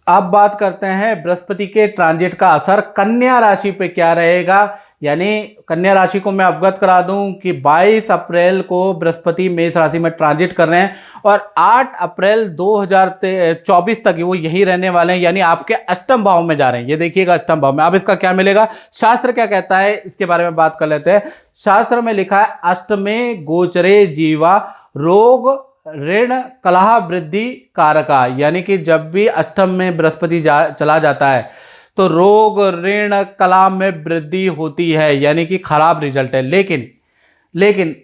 अब बात करते हैं बृहस्पति के ट्रांजिट का असर कन्या राशि पे क्या रहेगा। यानी कन्या राशि को मैं अवगत करा दूं कि 22 अप्रैल को बृहस्पति मेष राशि में ट्रांजिट कर रहे हैं, और 8 अप्रैल 2024 तक वो यही रहने वाले हैं, यानी आपके अष्टम भाव में जा रहे हैं। ये देखिएगा अष्टम भाव में। अब इसका क्या मिलेगा, शास्त्र क्या कहता है इसके बारे में बात कर लेते हैं। शास्त्र में लिखा है, अष्टमे गोचरे जीवा रोग ऋण कलह वृद्धि कारका, यानी कि जब भी अष्टम में बृहस्पति चला जाता है तो रोग ऋण कला में वृद्धि होती है, यानी कि खराब रिजल्ट है। लेकिन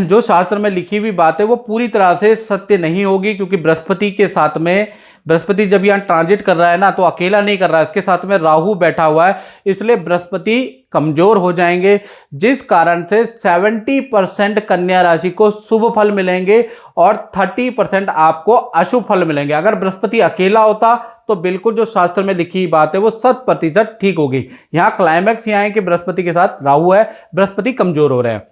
जो शास्त्र में लिखी हुई बात है वो पूरी तरह से सत्य नहीं होगी, क्योंकि बृहस्पति के साथ में, बृहस्पति जब यहाँ ट्रांजिट कर रहा है ना, तो अकेला नहीं कर रहा है, इसके साथ में राहु बैठा हुआ है, इसलिए बृहस्पति कमजोर हो जाएंगे, जिस कारण से 70% कन्या राशि को शुभ फल मिलेंगे और 30% आपको अशुभ फल मिलेंगे। अगर बृहस्पति अकेला होता तो बिल्कुल जो शास्त्र में लिखी बात है वो 100% ठीक होगी। यहाँ क्लाइमैक्स यहाँ है कि बृहस्पति के साथ राहु है, बृहस्पति कमजोर हो रहे हैं।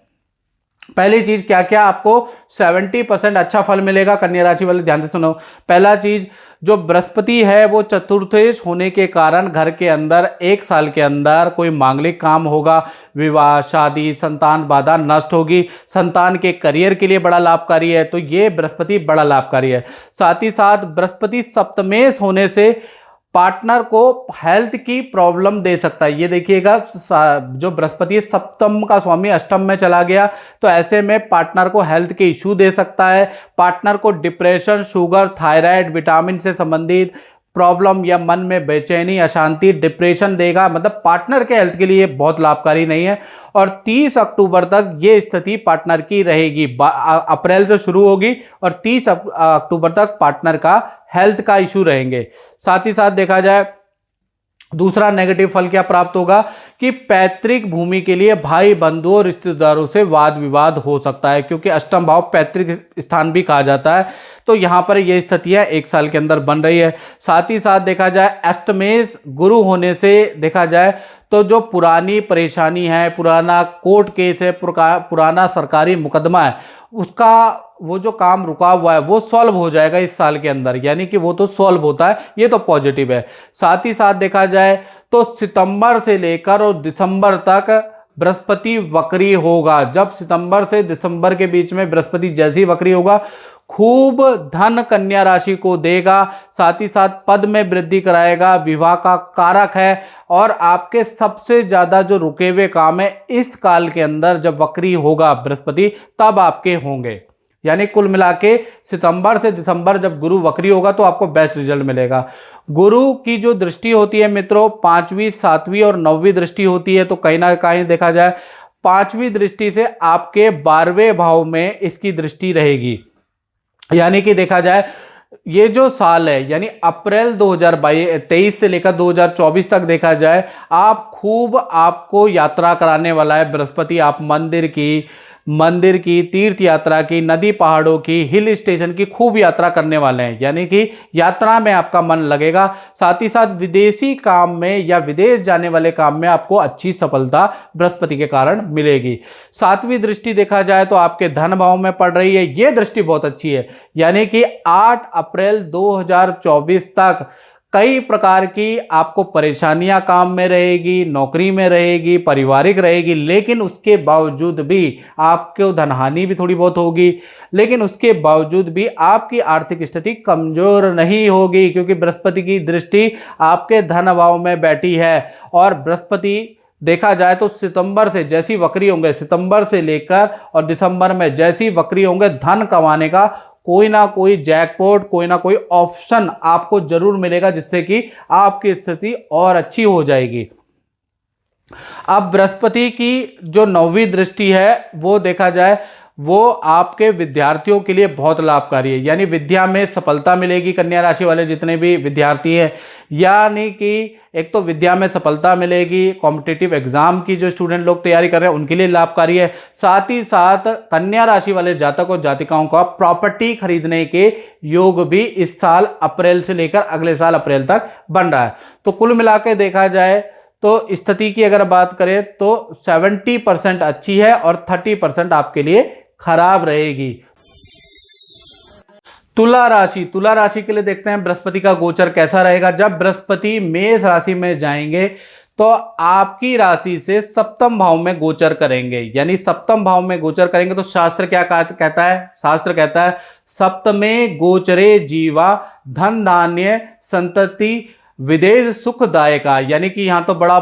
पहली चीज क्या क्या आपको 70% अच्छा फल मिलेगा, कन्या राशि वाले ध्यान से सुनो। पहला चीज, जो बृहस्पति है वो चतुर्थेश होने के कारण घर के अंदर एक साल के अंदर कोई मांगलिक काम होगा, विवाह, शादी, संतान बाधा नष्ट होगी, संतान के करियर के लिए बड़ा लाभकारी है, तो ये बृहस्पति बड़ा लाभकारी है। साथ ही साथ बृहस्पति सप्तमेश होने से पार्टनर को हेल्थ की प्रॉब्लम दे सकता है। ये देखिएगा, जो बृहस्पति सप्तम का स्वामी अष्टम में चला गया, तो ऐसे में पार्टनर को हेल्थ के इश्यू दे सकता है। पार्टनर को डिप्रेशन, शुगर, थायराइड, विटामिन से संबंधित प्रॉब्लम या मन में बेचैनी, अशांति, डिप्रेशन देगा, मतलब पार्टनर के हेल्थ के लिए बहुत लाभकारी नहीं है। और 30 अक्टूबर तक ये स्थिति पार्टनर की रहेगी। अप्रैल से शुरू होगी और 30 अक्टूबर तक पार्टनर का हेल्थ का इशू रहेंगे। साथ ही साथ देखा जाए दूसरा नेगेटिव फल क्या प्राप्त होगा कि पैतृक भूमि के लिए भाई बंधुओं और रिश्तेदारों से वाद विवाद हो सकता है, क्योंकि अष्टम भाव पैतृक स्थान भी कहा जाता है। तो यहाँ पर ये स्थितियाँ एक साल के अंदर बन रही है। साथ ही साथ देखा जाए अष्टमेश गुरु होने से देखा जाए तो जो पुरानी परेशानी है, पुराना कोर्ट केस है, पुराना सरकारी मुकदमा है, उसका वो जो काम रुका हुआ है वो सॉल्व हो जाएगा इस साल के अंदर, यानी कि वो तो सॉल्व होता है, ये तो पॉजिटिव है। साथ ही साथ देखा जाए तो सितंबर से लेकर और दिसंबर तक बृहस्पति वक्री होगा। जब सितंबर से दिसंबर के बीच में बृहस्पति जैसी वक्री होगा, खूब धन कन्या राशि को देगा, साथ ही साथ पद में वृद्धि कराएगा, विवाह का कारक है, और आपके सबसे ज्यादा जो रुके हुए काम है इस काल के अंदर जब वक्री होगा बृहस्पति तब आपके होंगे। यानी कुल मिला के सितंबर से दिसंबर जब गुरु वक्री होगा तो आपको बेस्ट रिजल्ट मिलेगा। गुरु की जो दृष्टि होती है मित्रों, 5वीं, 7वीं और 9वीं दृष्टि होती है, तो कहीं ना कहीं देखा जाए 5वीं दृष्टि से आपके 12वें भाव में इसकी दृष्टि रहेगी। यानी कि देखा जाए ये जो साल है यानी अप्रैल 2023 से लेकर 2024 तक देखा जाए, आपको यात्रा कराने वाला है बृहस्पति। आप मंदिर की तीर्थ यात्रा की, नदी पहाड़ों की, हिल स्टेशन की खूब यात्रा करने वाले हैं, यानी कि यात्रा में आपका मन लगेगा। साथ ही साथ विदेशी काम में या विदेश जाने वाले काम में आपको अच्छी सफलता बृहस्पति के कारण मिलेगी। सातवीं दृष्टि देखा जाए तो आपके धन भाव में पड़ रही है, यह दृष्टि बहुत अच्छी है, यानी कि 8 अप्रैल 2024 तक कई प्रकार की आपको परेशानियां काम में रहेगी, नौकरी में रहेगी, पारिवारिक रहेगी, लेकिन उसके बावजूद भी आपको धनहानि भी थोड़ी बहुत होगी, लेकिन उसके बावजूद भी आपकी आर्थिक स्थिति कमजोर नहीं होगी, क्योंकि बृहस्पति की दृष्टि आपके धन भाव में बैठी है। और बृहस्पति देखा जाए तो सितंबर से जैसी वक्री होंगे, सितंबर से लेकर और दिसंबर में जैसी वक्री होंगे, धन कमाने का कोई ना कोई जैकपॉट, कोई ना कोई ऑप्शन आपको जरूर मिलेगा, जिससे कि आपकी स्थिति और अच्छी हो जाएगी। अब बृहस्पति की जो 9वीं दृष्टि है वो देखा जाए वो आपके विद्यार्थियों के लिए बहुत लाभकारी है, यानी विद्या में सफलता मिलेगी। कन्या राशि वाले जितने भी विद्यार्थी हैं, यानी कि एक तो विद्या में सफलता मिलेगी, कॉम्पिटिटिव एग्जाम की जो स्टूडेंट लोग तैयारी कर रहे हैं उनके लिए लाभकारी है। साथ ही साथ कन्या राशि वाले जातक और जातिकाओं का प्रॉपर्टी खरीदने के योग भी इस साल अप्रैल से लेकर अगले साल अप्रैल तक बन रहा है। तो कुल मिलाकर देखा जाए तो स्थिति की अगर बात करें तो 70% अच्छी है और 30% आपके लिए खराब रहेगी। तुला राशि के लिए देखते हैं बृहस्पति का गोचर कैसा रहेगा। जब बृहस्पति मेष राशि में जाएंगे तो आपकी राशि से सप्तम भाव में गोचर करेंगे, यानी सप्तम भाव में गोचर करेंगे तो शास्त्र क्या कहता है? शास्त्र कहता है सप्तमे गोचरे जीवा धन धान्य संतति विदेश सुखदायका, यानी कि यहाँ तो बड़ा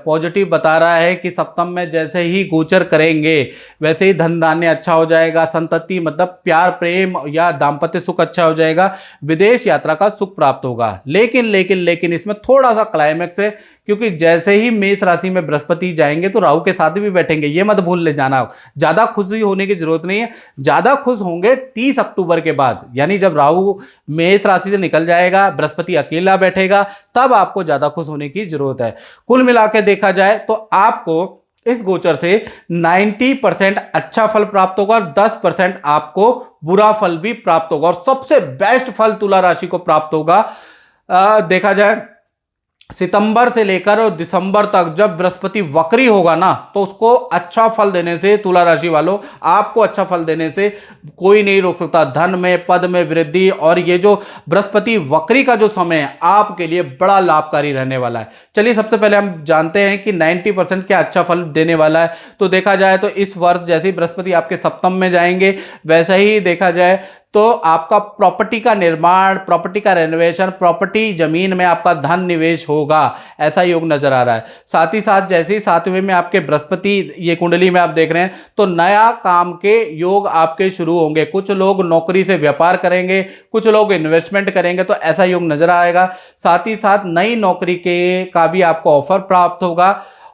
पॉजिटिव बता रहा है कि सप्तम में जैसे ही गोचर करेंगे वैसे ही धन धान्य अच्छा हो जाएगा, संतति मतलब प्यार प्रेम या दाम्पत्य सुख अच्छा हो जाएगा, विदेश यात्रा का सुख प्राप्त होगा। लेकिन इसमें थोड़ा सा क्लाइमेक्स है, क्योंकि जैसे ही मेष राशि में बृहस्पति जाएंगे तो राहु के साथ भी बैठेंगे, ये मत भूल ले जाना। ज्यादा खुशी होने की जरूरत नहीं है, ज्यादा खुश होंगे 30 अक्टूबर के बाद, यानी जब राहु मेष राशि से निकल जाएगा, बृहस्पति अकेला बैठेगा, तब आपको ज्यादा खुश होने की जरूरत है। कुल मिलाकर देखा जाए तो आपको इस गोचर से 90% अच्छा फल प्राप्त होगा और 10% आपको बुरा फल भी प्राप्त होगा, और सबसे बेस्ट फल तुला राशि को प्राप्त होगा। देखा जाए सितंबर से लेकर और दिसंबर तक जब बृहस्पति वक्री होगा ना, तो उसको अच्छा फल देने से, तुला राशि वालों आपको अच्छा फल देने से कोई नहीं रोक सकता। धन में, पद में वृद्धि, और ये जो बृहस्पति वक्री का जो समय है आपके लिए बड़ा लाभकारी रहने वाला है। चलिए सबसे पहले हम जानते हैं कि 90% क्या अच्छा फल देने वाला है। तो देखा जाए तो इस वर्ष जैसे ही बृहस्पति आपके सप्तम में जाएंगे, वैसे ही देखा जाए तो आपका प्रॉपर्टी का निर्माण, प्रॉपर्टी का रेनोवेशन, प्रॉपर्टी जमीन में आपका धन निवेश होगा, ऐसा योग नजर आ रहा है। साथ ही साथ जैसे ही 7वें में आपके बृहस्पति ये कुंडली में आप देख रहे हैं तो नया काम के योग आपके शुरू होंगे। कुछ लोग नौकरी से व्यापार करेंगे, कुछ लोग इन्वेस्टमेंट करेंगे, तो ऐसा योग नजर आएगा। साथ ही साथ नई नौकरी के का भी आपको ऑफर प्राप्त होगा।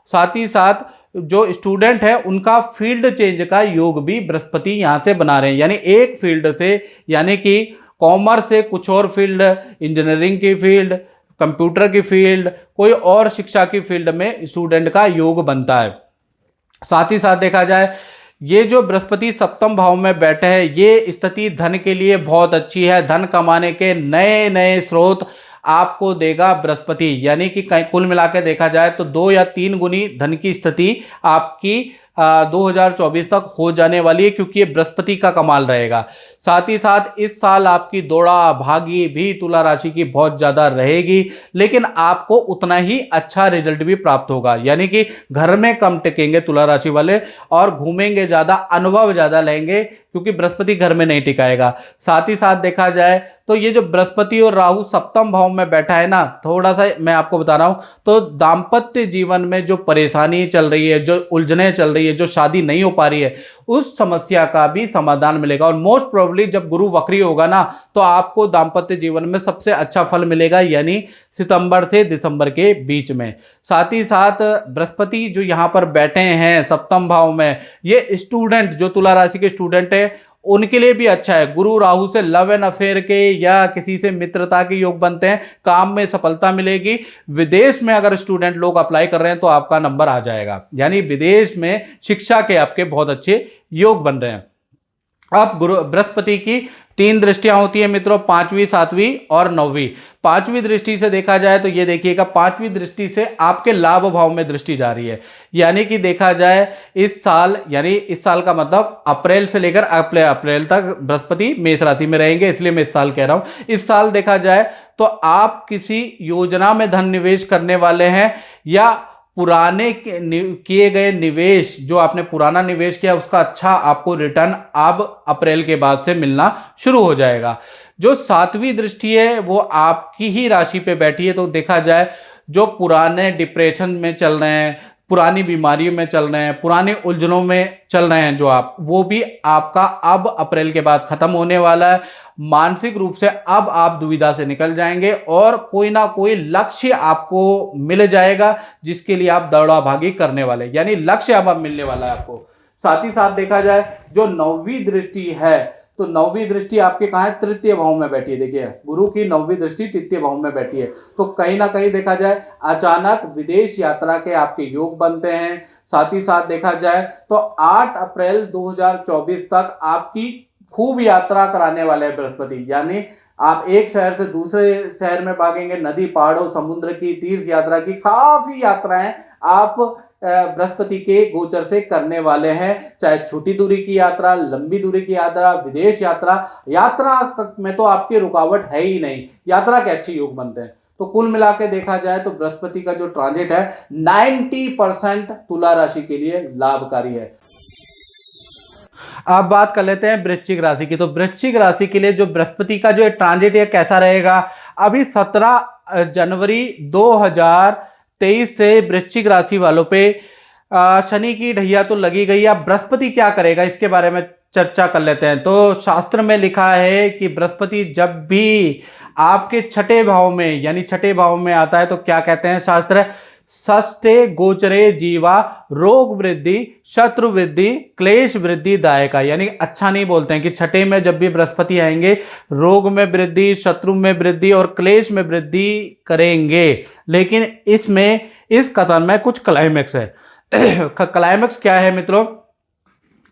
साथ ही साथ जो स्टूडेंट है उनका फील्ड चेंज का योग भी बृहस्पति यहां से बना रहे हैं, यानी एक फील्ड से, यानी कि कॉमर्स से कुछ और फील्ड, इंजीनियरिंग की फील्ड, कंप्यूटर की फील्ड, कोई और शिक्षा की फील्ड में स्टूडेंट का योग बनता है। साथ ही साथ देखा जाए ये जो बृहस्पति सप्तम भाव में बैठे हैं, ये स्थिति धन के लिए बहुत अच्छी है। धन कमाने के नए नए स्रोत आपको देगा बृहस्पति, यानी कि कुल मिलाकर देखा जाए तो 2 या 3 गुनी धन की स्थिति आपकी 2024 तक हो जाने वाली है, क्योंकि ये बृहस्पति का कमाल रहेगा। साथ ही साथ इस साल आपकी दौड़ा भागी भी तुला राशि की बहुत ज़्यादा रहेगी, लेकिन आपको उतना ही अच्छा रिजल्ट भी प्राप्त होगा, यानी कि घर में कम टिकेंगे तुला राशि वाले और घूमेंगे ज़्यादा, अनुभव ज़्यादा लेंगे, क्योंकि बृहस्पति घर में नहीं टिकाएगा। साथ ही साथ देखा जाए तो ये जो बृहस्पति और राहु सप्तम भाव में बैठा है ना, थोड़ा सा मैं आपको बता रहा हूं, तो दाम्पत्य जीवन में जो परेशानी चल रही है, जो उलझने चल रही है, जो शादी नहीं हो पा रही है, उस समस्या का भी समाधान मिलेगा। और मोस्ट प्रोबेबली जब गुरु वक्री होगा ना, तो आपको दाम्पत्य जीवन में सबसे अच्छा फल मिलेगा, यानी सितंबर से दिसंबर के बीच में। साथ ही साथ बृहस्पति जो यहाँ पर बैठे हैं सप्तम भाव में, ये स्टूडेंट जो तुला राशि के स्टूडेंट है उनके लिए भी अच्छा है। गुरु राहु से लव एंड अफेयर के या किसी से मित्रता के योग बनते हैं, काम में सफलता मिलेगी। विदेश में अगर स्टूडेंट लोग अप्लाई कर रहे हैं तो आपका नंबर आ जाएगा, यानी विदेश में शिक्षा के आपके बहुत अच्छे योग बन रहे हैं। अब गुरु बृहस्पति की 3 दृष्टियां होती है मित्रों, 5वीं 7वीं और 9वीं। 5वीं दृष्टि से देखा जाए तो ये देखिएगा, 5वीं दृष्टि से आपके लाभ भाव में दृष्टि जा रही है। यानी कि देखा जाए इस साल, यानी इस साल का मतलब अप्रैल से लेकर अप्रैल तक बृहस्पति मेष राशि में रहेंगे, इसलिए मैं इस साल कह रहा हूं। इस साल देखा जाए तो आप किसी योजना में धन निवेश करने वाले हैं, या पुराने किए गए निवेश, जो आपने पुराना निवेश किया उसका अच्छा आपको रिटर्न अब अप्रैल के बाद से मिलना शुरू हो जाएगा। जो 7वीं दृष्टि है वो आपकी ही राशि पे बैठी है, तो देखा जाए जो पुराने डिप्रेशन में चल रहे हैं, पुरानी बीमारियों में चल रहे हैं, पुरानी उलझनों में चल रहे हैं जो आप, वो भी आपका अब अप्रैल के बाद खत्म होने वाला है। मानसिक रूप से अब आप दुविधा से निकल जाएंगे और कोई ना कोई लक्ष्य आपको मिल जाएगा जिसके लिए आप दौड़ा भागी करने वाले, यानी लक्ष्य अब मिलने वाला है आपको। साथ ही साथ देखा जाए जो 9वीं दृष्टि है, तो 9वीं दृष्टि आपके कहाँ है, तृतीय भाव में बैठी है। देखिए गुरु की 9वीं दृष्टि तृतीय भाव में बैठी है, तो कहीं ना कहीं देखा जाए अचानक विदेश यात्रा के आपके योग बनते हैं। साथ ही साथ देखा जाए तो 8 अप्रैल 2024 तक आपकी खूब यात्रा कराने वाले हैं बृहस्पति, यानी आप एक शहर से दूसरे शहर में भागेंगे, नदी पहाड़ों समुद्र की, तीर्थ यात्रा की, काफी यात्राएं आप बृहस्पति के गोचर से करने वाले हैं। चाहे छोटी दूरी की यात्रा, लंबी दूरी की यात्रा, विदेश यात्रा, यात्रा में तो आपकी रुकावट है ही नहीं, यात्रा के अच्छे योग बनते हैं। तो कुल मिला के देखा जाए तो बृहस्पति का जो ट्रांजिट है 90% तुला राशि के लिए लाभकारी है। अब बात कर लेते हैं वृश्चिक राशि की। तो वृश्चिक राशि के लिए जो बृहस्पति का जो ट्रांजिट है कैसा रहेगा, अभी 17 जनवरी 2023 से वृश्चिक राशि वालों पे शनि की ढैया तो लगी गई। अब बृहस्पति क्या करेगा इसके बारे में चर्चा कर लेते हैं। तो शास्त्र में लिखा है कि बृहस्पति जब भी आपके छठे भाव में, यानी छठे भाव में आता है तो क्या कहते हैं शास्त्र, षष्ठे गोचरे जीवा रोग वृद्धि शत्रु वृद्धि क्लेश वृद्धि दायका, यानी अच्छा नहीं बोलते हैं कि छठे में जब भी बृहस्पति आएंगे रोग में वृद्धि, शत्रु में वृद्धि और क्लेश में वृद्धि करेंगे। लेकिन इसमें इस कथन में कुछ क्लाइमेक्स है। क्लाइमेक्स क्या है मित्रों,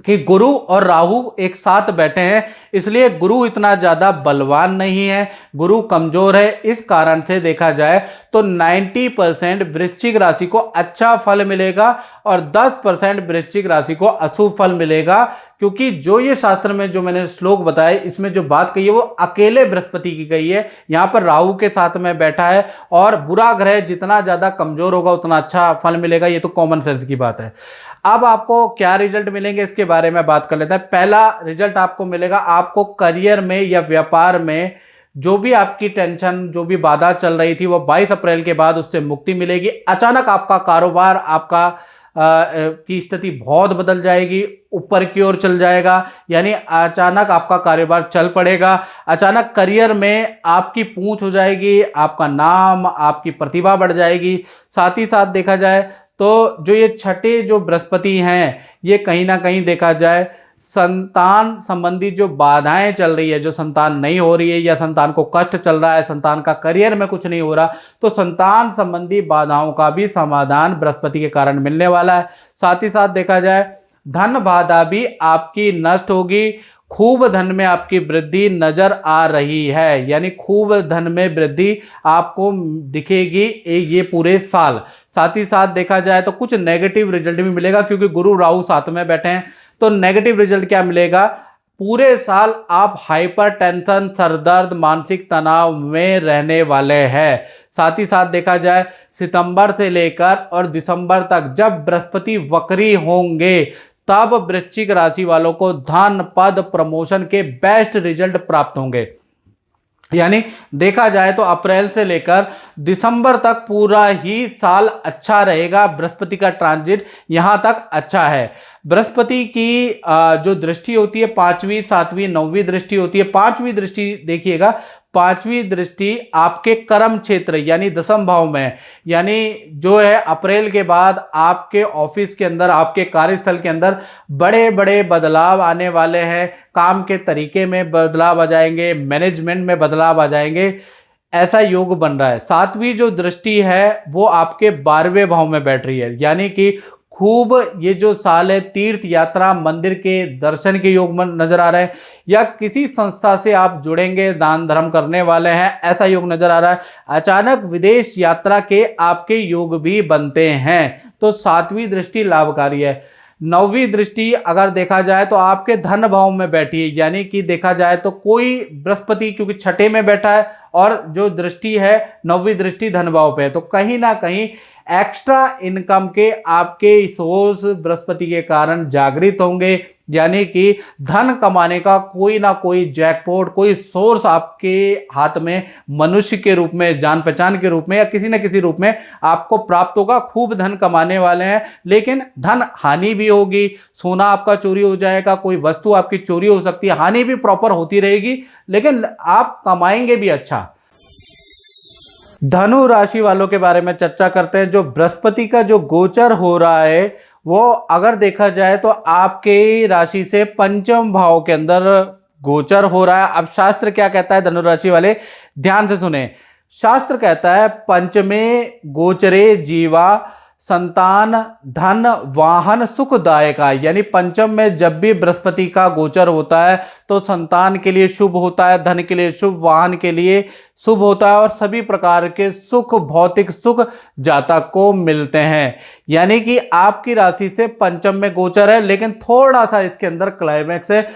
कि गुरु और राहु एक साथ बैठे हैं, इसलिए गुरु इतना ज्यादा बलवान नहीं है, गुरु कमजोर है। इस कारण से देखा जाए तो 90% वृश्चिक राशि को अच्छा फल मिलेगा और 10% वृश्चिक राशि को अशुभ फल मिलेगा। क्योंकि जो ये शास्त्र में जो मैंने श्लोक बताए इसमें जो बात कही है वो अकेले बृहस्पति की गई है, यहाँ पर राहु के साथ में बैठा है। और बुरा ग्रह जितना ज्यादा कमजोर होगा उतना अच्छा फल मिलेगा, ये तो कॉमन सेंस की बात है। अब आपको क्या रिजल्ट मिलेंगे इसके बारे में बात कर लेते हैं। पहला रिजल्ट आपको मिलेगा, आपको करियर में या व्यापार में जो भी आपकी टेंशन, जो भी बाधा चल रही थी वो 22 अप्रैल के बाद उससे मुक्ति मिलेगी। अचानक आपका कारोबार, आपका की स्थिति बहुत बदल जाएगी, ऊपर की ओर चल जाएगा, यानी अचानक आपका कारोबार चल पड़ेगा। अचानक करियर में आपकी पूंछ हो जाएगी, आपका नाम, आपकी प्रतिभा बढ़ जाएगी। साथ ही साथ देखा जाए तो जो ये छठे जो बृहस्पति हैं ये कहीं ना कहीं देखा जाए संतान संबंधी जो बाधाएं चल रही है, जो संतान नहीं हो रही है या संतान को कष्ट चल रहा है, संतान का करियर में कुछ नहीं हो रहा, तो संतान संबंधी बाधाओं का भी समाधान बृहस्पति के कारण मिलने वाला है। साथ ही साथ देखा जाए धन बाधा भी आपकी नष्ट होगी, खूब धन में आपकी वृद्धि नजर आ रही है, यानी खूब धन में वृद्धि आपको दिखेगी ये पूरे साल। साथ ही साथ देखा जाए तो कुछ नेगेटिव रिजल्ट भी मिलेगा, क्योंकि गुरु राहु साथ में बैठे हैं। तो नेगेटिव रिजल्ट क्या मिलेगा, पूरे साल आप हाइपर टेंशन, सरदर्द, मानसिक तनाव में रहने वाले हैं। साथ ही साथ देखा जाए सितंबर से लेकर और दिसंबर तक जब बृहस्पति वक्री होंगे तब वृश्चिक राशि वालों को धन, पद, प्रमोशन के बेस्ट रिजल्ट प्राप्त होंगे। यानी देखा जाए तो अप्रैल से लेकर दिसंबर तक पूरा ही साल अच्छा रहेगा। बृहस्पति का ट्रांजिट यहां तक अच्छा है। बृहस्पति की जो दृष्टि होती है 5वीं, 7वीं, 9वीं दृष्टि होती है। 5वीं दृष्टि देखिएगा पांचवी दृष्टि आपके कर्म क्षेत्र यानी दसम भाव में, यानी जो है अप्रैल के बाद आपके ऑफिस के अंदर, आपके कार्यस्थल के अंदर बड़े बड़े बदलाव आने वाले हैं। काम के तरीके में बदलाव आ जाएंगे, मैनेजमेंट में बदलाव आ जाएंगे, ऐसा योग बन रहा है। सातवीं जो दृष्टि है वो आपके 12वें भाव में बैठ रही है, यानी कि खूब ये जो साल है तीर्थ यात्रा, मंदिर के दर्शन के योग में नजर आ रहे हैं, या किसी संस्था से आप जुड़ेंगे, दान धर्म करने वाले हैं, ऐसा योग नजर आ रहा है। अचानक विदेश यात्रा के आपके योग भी बनते हैं, तो सातवीं दृष्टि लाभकारी है। नौवीं दृष्टि अगर देखा जाए तो आपके धन भाव में बैठी है, यानी कि देखा जाए तो कोई बृहस्पति क्योंकि छठे में बैठा है और जो दृष्टि है नौवीं दृष्टि धन भाव पे है, तो कहीं ना कहीं एक्स्ट्रा इनकम के आपके सोर्स बृहस्पति के कारण जागृत होंगे, यानी कि धन कमाने का कोई ना कोई जैकपॉट, कोई सोर्स आपके हाथ में मनुष्य के रूप में, जान पहचान के रूप में या किसी न किसी रूप में आपको प्राप्त होगा। खूब धन कमाने वाले हैं, लेकिन धन हानि भी होगी, सोना आपका चोरी हो जाएगा, कोई वस्तु आपकी चोरी हो सकती है, हानि भी प्रॉपर होती रहेगी, लेकिन आप कमाएंगे भी अच्छा। धनु राशि वालों के बारे में चर्चा करते हैं। जो बृहस्पति का जो गोचर हो रहा है वो अगर देखा जाए तो आपके राशि से पंचम भाव के अंदर गोचर हो रहा है। अब शास्त्र क्या कहता है धनु राशि वाले, ध्यान से सुने। शास्त्र कहता है पंचमे गोचरे जीवा संतान धन वाहन सुखदायका, यानी पंचम में जब भी बृहस्पति का गोचर होता है तो संतान के लिए शुभ होता है, धन के लिए शुभ, वाहन के लिए शुभ होता है और सभी प्रकार के सुख, भौतिक सुख जातक को मिलते हैं। यानी कि आपकी राशि से पंचम में गोचर है, लेकिन थोड़ा सा इसके अंदर क्लाइमैक्स है।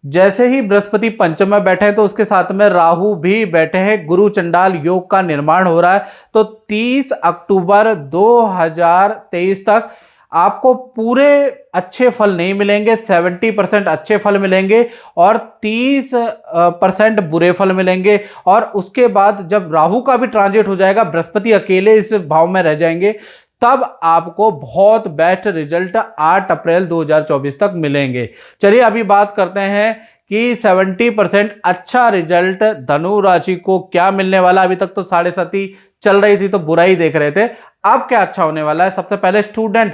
जैसे ही बृहस्पति पंचम में बैठे हैं तो उसके साथ में राहु भी बैठे हैं, गुरु चंडाल योग का निर्माण हो रहा है। तो 30 अक्टूबर 2023 तक आपको पूरे अच्छे फल नहीं मिलेंगे, 70% अच्छे फल मिलेंगे और 30% बुरे फल मिलेंगे। और उसके बाद जब राहु का भी ट्रांजिट हो जाएगा, बृहस्पति अकेले इस भाव में रह जाएंगे, तब आपको बहुत बेस्ट रिजल्ट 8 अप्रैल 2024 तक मिलेंगे। चलिए अभी बात करते हैं कि 70% अच्छा रिजल्ट धनु राशि को क्या मिलने वाला। अभी तक तो 7.5 चल रही थी तो बुरा ही देख रहे थे, अब क्या अच्छा होने वाला है। सबसे पहले स्टूडेंट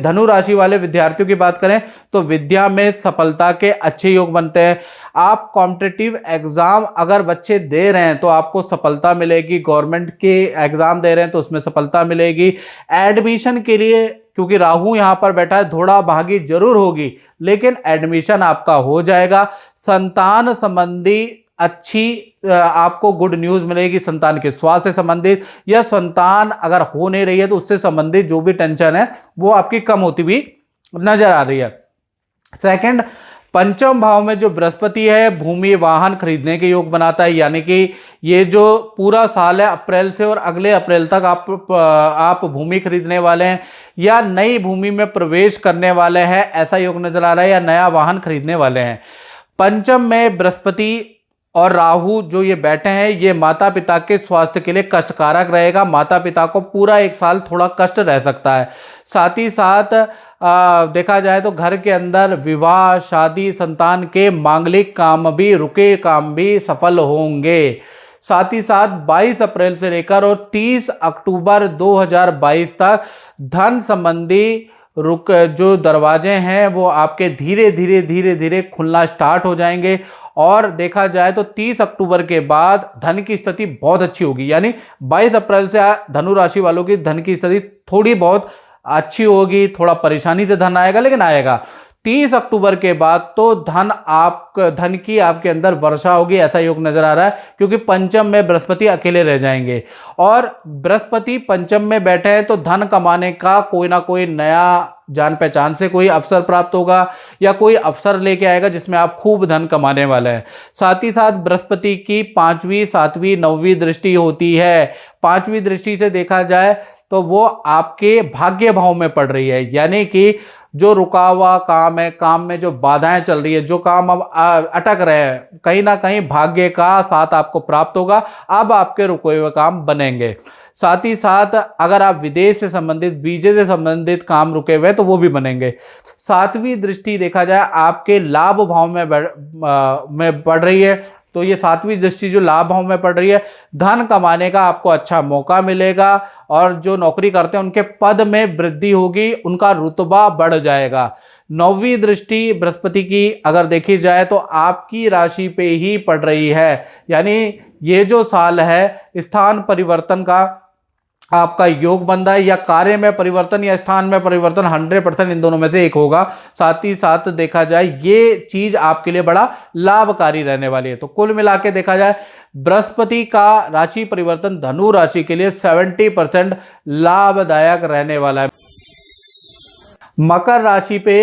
धनु राशि वाले विद्यार्थियों की बात करें तो विद्या में सफलता के अच्छे योग बनते हैं। आप कॉम्पिटिटिव एग्जाम अगर बच्चे दे रहे हैं तो आपको सफलता मिलेगी, गवर्नमेंट के एग्जाम दे रहे हैं तो उसमें सफलता मिलेगी। एडमिशन के लिए क्योंकि राहु यहां पर बैठा है, थोड़ा भागी जरूर होगी, लेकिन एडमिशन आपका हो जाएगा। संतान संबंधी अच्छी आपको गुड न्यूज मिलेगी, संतान के स्वास्थ्य से संबंधित, या संतान अगर हो नहीं रही है तो उससे संबंधित जो भी टेंशन है वो आपकी कम होती हुई नजर आ रही है। सेकंड, पंचम भाव में जो बृहस्पति है भूमि वाहन खरीदने के योग बनाता है, यानी कि ये जो पूरा साल है अप्रैल से और अगले अप्रैल तक आप भूमि खरीदने वाले हैं या नई भूमि में प्रवेश करने वाले हैं, ऐसा योग नजर आ रहा है, या नया वाहन खरीदने वाले हैं। पंचम में बृहस्पति और राहु जो ये बैठे हैं, ये माता पिता के स्वास्थ्य के लिए कष्टकारक रहेगा। माता पिता को पूरा एक साल थोड़ा कष्ट रह सकता है। साथ ही साथ देखा जाए तो घर के अंदर विवाह, शादी, संतान के मांगलिक काम भी, रुके काम भी सफल होंगे। साथ ही साथ 22 अप्रैल से लेकर और 30 अक्टूबर 2022 तक धन संबंधी जो दरवाजे हैं वो आपके धीरे धीरे खुलना स्टार्ट हो जाएंगे। और देखा जाए तो 30 अक्टूबर के बाद धन की स्थिति बहुत अच्छी होगी, यानी 22 अप्रैल से धनु राशि वालों की धन की स्थिति थोड़ी बहुत अच्छी होगी, थोड़ा परेशानी से धन आएगा लेकिन आएगा। 30 अक्टूबर के बाद तो धन की आपके अंदर वर्षा होगी, ऐसा योग नजर आ रहा है, क्योंकि पंचम में बृहस्पति अकेले रह जाएंगे और बृहस्पति पंचम में बैठे हैं तो धन कमाने का कोई ना कोई नया जान पहचान से कोई अवसर प्राप्त होगा या कोई अवसर लेके आएगा जिसमें आप खूब धन कमाने वाले हैं। साथ ही साथ बृहस्पति की 5वीं, 7वीं, 9वीं दृष्टि होती है। 5वीं दृष्टि से देखा जाए तो वो आपके भाग्य भाव में पड़ रही है, यानी कि जो रुका हुआ काम है, काम में जो बाधाएं चल रही है, जो काम अब अटक रहे हैं, कहीं ना कहीं भाग्य का साथ आपको प्राप्त होगा। अब आपके रुके हुए काम बनेंगे। साथ ही साथ अगर आप विदेश से संबंधित, वीजे से संबंधित काम रुके हुए तो वो भी बनेंगे। 7वीं दृष्टि देखा जाए आपके लाभ भाव में बढ़ रही है। तो ये 7वीं दृष्टि जो लाभ भाव में पड़ रही है, धन कमाने का आपको अच्छा मौका मिलेगा और जो नौकरी करते हैं उनके पद में वृद्धि होगी, उनका रुतबा बढ़ जाएगा। 9वीं दृष्टि बृहस्पति की अगर देखी जाए तो आपकी राशि पे ही पड़ रही है, यानी ये जो साल है स्थान परिवर्तन का आपका योग बन रहा है, या कार्य में परिवर्तन या स्थान में परिवर्तन, 100% इन दोनों में से एक होगा। साथ ही साथ देखा जाए ये चीज आपके लिए बड़ा लाभकारी रहने वाली है। तो कुल मिला के देखा जाए बृहस्पति का राशि परिवर्तन धनु राशि के लिए 70% लाभदायक रहने वाला है। मकर राशि पे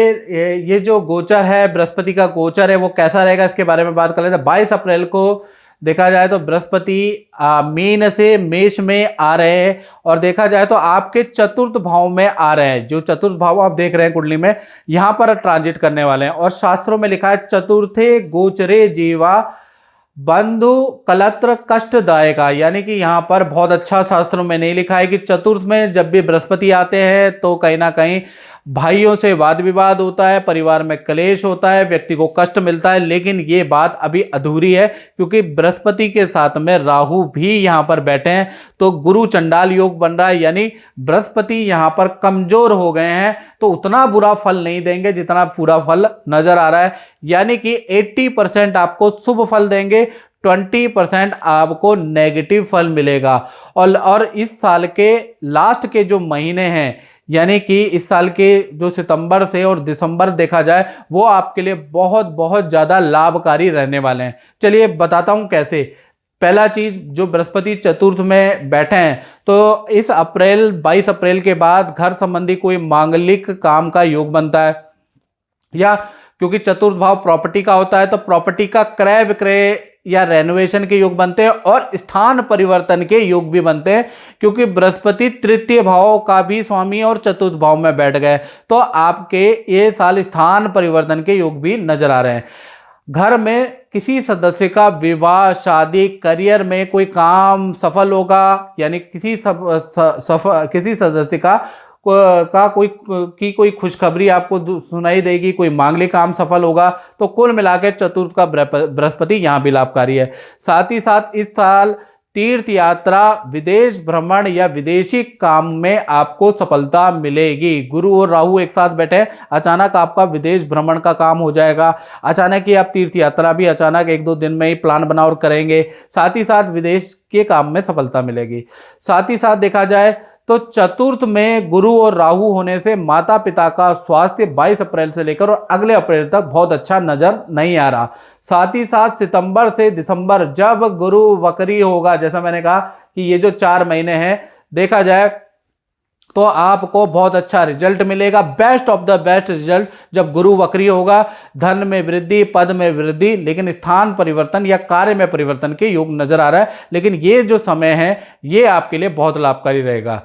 ये जो गोचर है बृहस्पति का गोचर है वो कैसा रहेगा, इसके बारे में बात कर लेते हैं। 22 अप्रैल को देखा जाए तो बृहस्पति मीन से मेष में आ रहे हैं और देखा जाए तो आपके चतुर्थ भाव में आ रहे हैं। जो चतुर्थ भाव आप देख रहे हैं कुंडली में, यहां पर ट्रांजिट करने वाले हैं और शास्त्रों में लिखा है चतुर्थे गोचरे जीवा बंधु कलत्र कष्टदायका, यानी कि यहां पर बहुत अच्छा शास्त्रों में नहीं लिखा है कि चतुर्थ में जब भी बृहस्पति आते हैं तो कहीं ना कहीं भाइयों से वाद विवाद होता है, परिवार में क्लेश होता है, व्यक्ति को कष्ट मिलता है। लेकिन ये बात अभी अधूरी है क्योंकि बृहस्पति के साथ में राहु भी यहां पर बैठे हैं, तो गुरु चंडाल योग बन रहा है, यानी बृहस्पति यहां पर कमजोर हो गए हैं तो उतना बुरा फल नहीं देंगे जितना पूरा फल नजर आ रहा है। यानी कि 80% आपको शुभ फल देंगे, 20% आपको नेगेटिव फल मिलेगा। और इस साल के लास्ट के जो महीने हैं, यानी कि इस साल के जो सितंबर से और दिसंबर देखा जाए वो आपके लिए बहुत बहुत ज़्यादा लाभकारी रहने वाले हैं। चलिए बताता हूं कैसे। पहला चीज, जो बृहस्पति चतुर्थ में बैठे हैं तो इस 22 अप्रैल के बाद घर संबंधी कोई मांगलिक काम का योग बनता है, या क्योंकि चतुर्थ भाव प्रॉपर्टी का होता है तो प्रॉपर्टी का क्रय विक्रय या रेनोवेशन के योग बनते हैं और स्थान परिवर्तन के योग भी बनते हैं, क्योंकि बृहस्पति तृतीय भाव का भी स्वामी और चतुर्थ भाव में बैठ गए तो आपके ये साल स्थान परिवर्तन के योग भी नजर आ रहे हैं। घर में किसी सदस्य का विवाह, शादी, करियर में कोई काम सफल होगा, यानी किसी सदस्य का कोई खुशखबरी आपको सुनाई देगी, कोई मांगलिक काम सफल होगा। तो कुल मिलाकर चतुर्थ का बृहस्पति यहाँ भी लाभकारी है। साथ ही साथ इस साल तीर्थ यात्रा, विदेश भ्रमण या विदेशी काम में आपको सफलता मिलेगी। गुरु और राहु एक साथ बैठे, अचानक आपका विदेश भ्रमण का काम हो जाएगा, अचानक ही आप तीर्थ यात्रा भी अचानक 1-2 दिन में ही प्लान बनाओ और करेंगे। साथ ही साथ विदेश के काम में सफलता मिलेगी। साथ ही साथ देखा जाए तो चतुर्थ में गुरु और राहु होने से माता पिता का स्वास्थ्य 22 अप्रैल से लेकर और अगले अप्रैल तक बहुत अच्छा नजर नहीं आ रहा। साथ ही साथ सितंबर से दिसंबर जब गुरु वक्री होगा, जैसा मैंने कहा कि ये जो 4 महीने हैं देखा जाए तो आपको बहुत अच्छा रिजल्ट मिलेगा, best of the best result जब गुरु वक्री होगा। धन में वृद्धि, पद में वृद्धि, लेकिन स्थान परिवर्तन या कार्य में परिवर्तन के योग नजर आ रहा है। लेकिन ये जो समय है ये आपके लिए बहुत लाभकारी रहेगा।